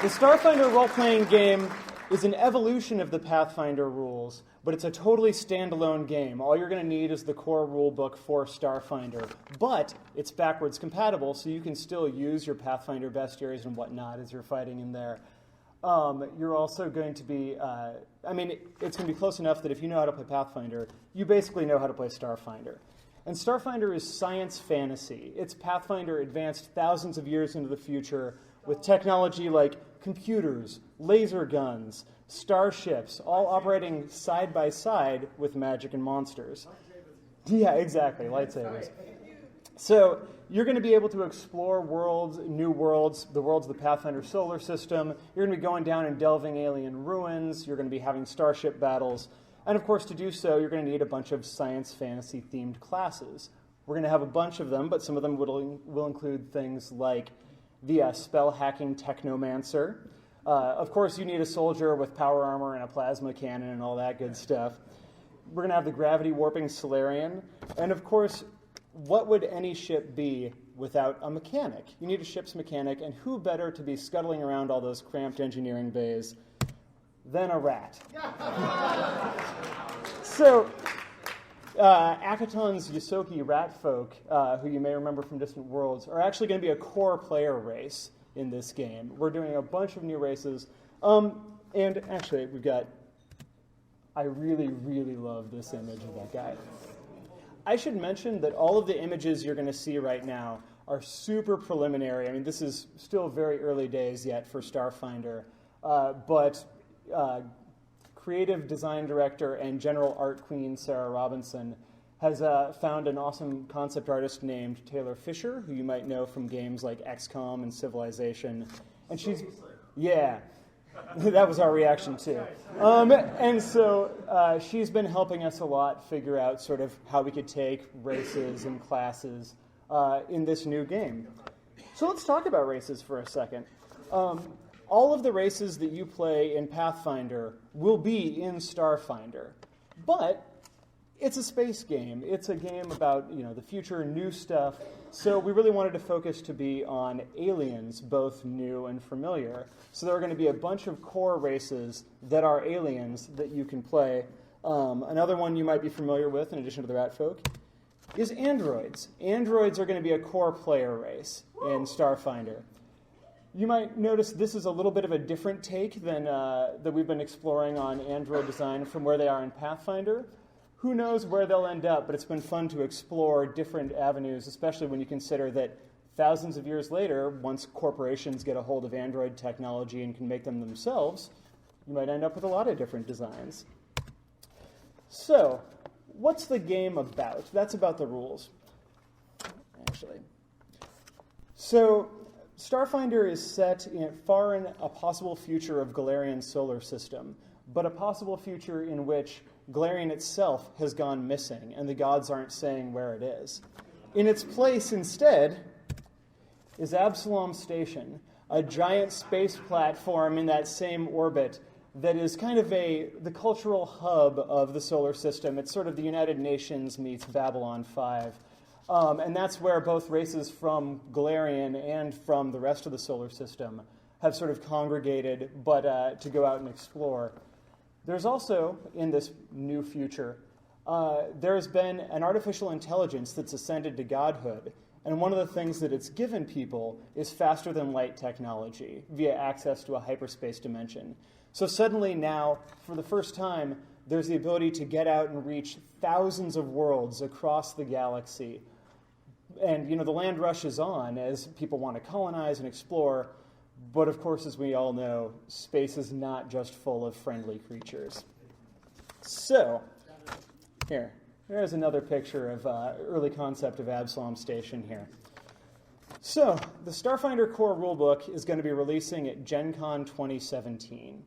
The Starfinder role-playing game is an evolution of the Pathfinder rules, but it's a totally standalone game. All you're going to need is the core rulebook for Starfinder, but it's backwards compatible, so you can still use your Pathfinder bestiaries and whatnot as you're fighting in there. You're also going to be, it's going to be close enough that if you know how to play Pathfinder, you basically know how to play Starfinder. And Starfinder is science fantasy. It's Pathfinder advanced thousands of years into the future with technology like computers, laser guns, starships, all operating side by side with magic and monsters. Yeah, exactly, lightsabers. So you're going to be able to explore worlds, new worlds, the worlds of the Pathfinder solar system. You're going to be going down and delving alien ruins. You're going to be having starship battles. And of course, to do so, you're going to need a bunch of science fantasy themed classes. We're going to have a bunch of them, but some of them will include things like the spell hacking technomancer. Of course, you need a soldier with power armor and a plasma cannon and all that good stuff. We're going to have the gravity warping Solarian. And of course, what would any ship be without a mechanic? You need a ship's mechanic, and who better to be scuttling around all those cramped engineering bays than a rat? So, Akaton's Yosoki rat folk, who you may remember from Distant Worlds, are actually going to be a core player race in this game. We're doing a bunch of new races. And actually, I really, really love this image of that guy. I should mention that all of the images you're going to see right now are super preliminary. I mean, this is still very early days yet for Starfinder, but creative design director and general art queen Sarah Robinson has found an awesome concept artist named Taylor Fisher, who you might know from games like XCOM and Civilization. And yeah, that was our reaction too. And so she's been helping us a lot figure out sort of how we could take races and classes in this new game. So let's talk about races for a second. All of the races that you play in Pathfinder will be in Starfinder, but it's a space game. It's a game about the future, new stuff. So we really wanted to focus to be on aliens, both new and familiar. So there are going to be a bunch of core races that are aliens that you can play. Another one you might be familiar with, in addition to the rat folk, is androids. Androids are going to be a core player race in Starfinder. You might notice this is a little bit of a different take than that we've been exploring on android design from where they are in Pathfinder. Who knows where they'll end up, but it's been fun to explore different avenues, especially when you consider that thousands of years later, once corporations get a hold of android technology and can make them themselves, you might end up with a lot of different designs. So, what's the game about? That's about the rules, actually. So, Starfinder is set far in a possible future of Galarian's solar system, but a possible future in which Galarian itself has gone missing, and the gods aren't saying where it is. In its place, instead, is Absalom Station, a giant space platform in that same orbit that is kind of the cultural hub of the solar system. It's sort of the United Nations meets Babylon 5. And that's where both races from Galarian and from the rest of the solar system have sort of congregated, but to go out and explore. There's also, in this new future, there's been an artificial intelligence that's ascended to godhood. And one of the things that it's given people is faster than light technology via access to a hyperspace dimension. So suddenly now, for the first time, there's the ability to get out and reach thousands of worlds across the galaxy. And, the land rush is on as people want to colonize and explore. But, of course, as we all know, space is not just full of friendly creatures. So, there's another picture of early concept of Absalom Station here. So, the Starfinder core rulebook is going to be releasing at Gen Con 2017.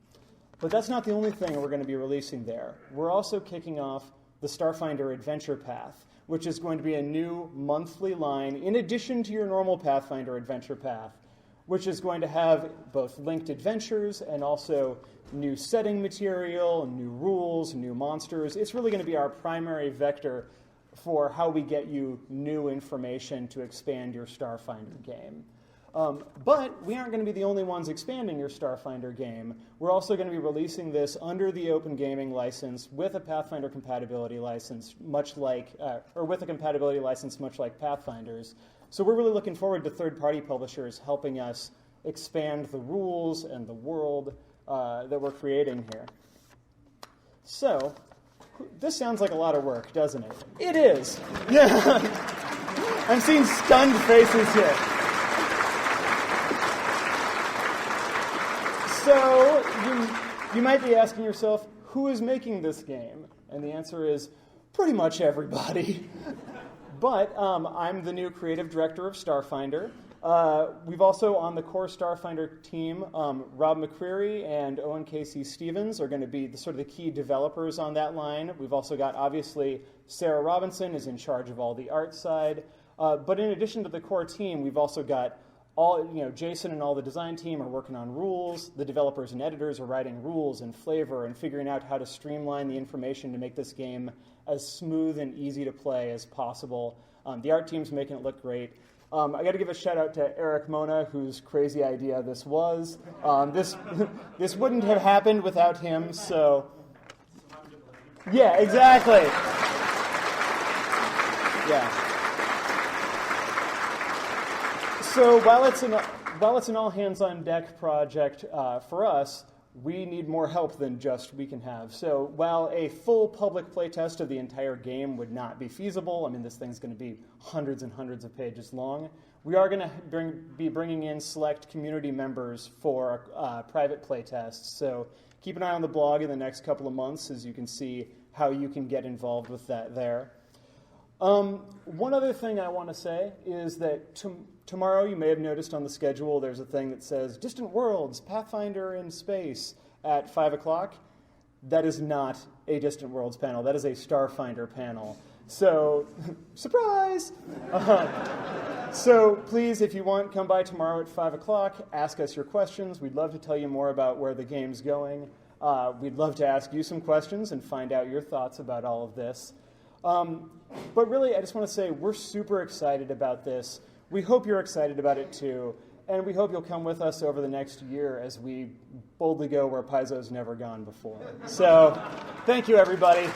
But that's not the only thing we're going to be releasing there. We're also kicking off the Starfinder Adventure Path, which is going to be a new monthly line in addition to your normal Pathfinder Adventure Path, which is going to have both linked adventures and also new setting material, new rules, new monsters. It's really going to be our primary vector for how we get you new information to expand your Starfinder game. But we aren't going to be the only ones expanding your Starfinder game. We're also going to be releasing this under the Open Gaming license with a Pathfinder compatibility license, with a compatibility license much like Pathfinder's. So we're really looking forward to third-party publishers helping us expand the rules and the world that we're creating here. So, this sounds like a lot of work, doesn't it? It is. Yeah. I'm seeing stunned faces here. So, you might be asking yourself, who is making this game? And the answer is pretty much everybody. But I'm the new creative director of Starfinder. We've also, on the core Starfinder team, Rob McCreary and Owen Casey Stevens are going to be the key developers on that line. We've also got, obviously, Sarah Robinson is in charge of all the art side. But in addition to the core team, we've also got Jason and all the design team are working on rules. The developers and editors are writing rules and flavor and figuring out how to streamline the information to make this game as smooth and easy to play as possible. The art team's making it look great. I got to give a shout out to Eric Mona, whose crazy idea this was. This wouldn't have happened without him. So, yeah, exactly. Yeah. So while it's an all hands on deck project for us, we need more help than just we can have. So while a full public playtest of the entire game would not be feasible, I mean, this thing's going to be hundreds and hundreds of pages long, we are going to be bringing in select community members for private playtests. So keep an eye on the blog in the next couple of months as you can see how you can get involved with that there. One other thing I want to say is that tomorrow, you may have noticed on the schedule, there's a thing that says Distant Worlds, Pathfinder in Space at 5 o'clock. That is not a Distant Worlds panel. That is a Starfinder panel. So, surprise! So please, if you want, come by tomorrow at 5 o'clock. Ask us your questions. We'd love to tell you more about where the game's going. We'd love to ask you some questions and find out your thoughts about all of this. But really, I just want to say we're super excited about this. We hope you're excited about it too, and we hope you'll come with us over the next year as we boldly go where Paizo's never gone before. So, thank you, everybody.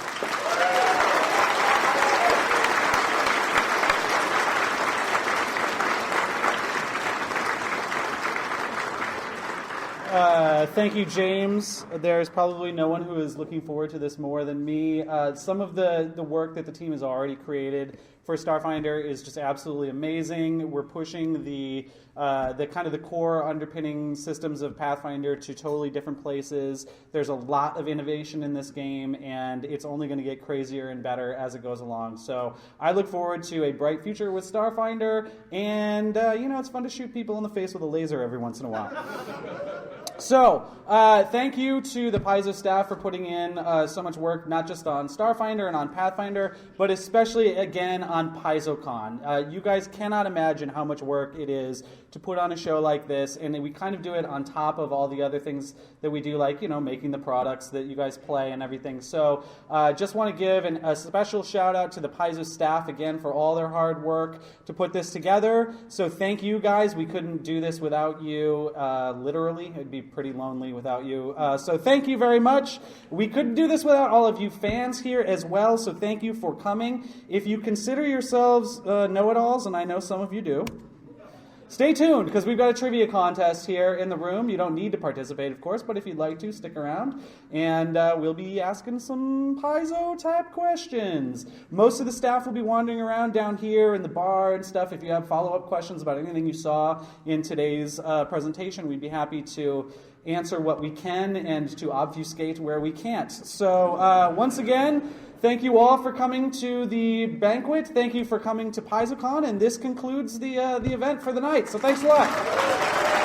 Thank you, James. There's probably no one who is looking forward to this more than me. Some of the work that the team has already created for Starfinder is just absolutely amazing. We're pushing the kind of the core underpinning systems of Pathfinder to totally different places. There's a lot of innovation in this game, and it's only going to get crazier and better as it goes along. So I look forward to a bright future with Starfinder, and it's fun to shoot people in the face with a laser every once in a while. So, thank you to the Paizo staff for putting in so much work, not just on Starfinder and on Pathfinder, but especially, again, on PaizoCon. You guys cannot imagine how much work it is to put on a show like this, and we kind of do it on top of all the other things that we do, like, making the products that you guys play and everything. So, just want to give a special shout-out to the Paizo staff, again, for all their hard work to put this together. So, thank you, guys. We couldn't do this without you, literally. It'd be pretty lonely without you. So thank you very much. We couldn't do this without all of you fans here as well, so thank you for coming. If you consider yourselves know-it-alls, and I know some of you do, stay tuned, because we've got a trivia contest here in the room. You don't need to participate, of course, but if you'd like to, stick around, and we'll be asking some Paizo-type questions. Most of the staff will be wandering around down here in the bar and stuff. If you have follow-up questions about anything you saw in today's presentation, we'd be happy to answer what we can and to obfuscate where we can't. So once again, thank you all for coming to the banquet. Thank you for coming to PaizoCon, and this concludes the event for the night. So thanks a lot.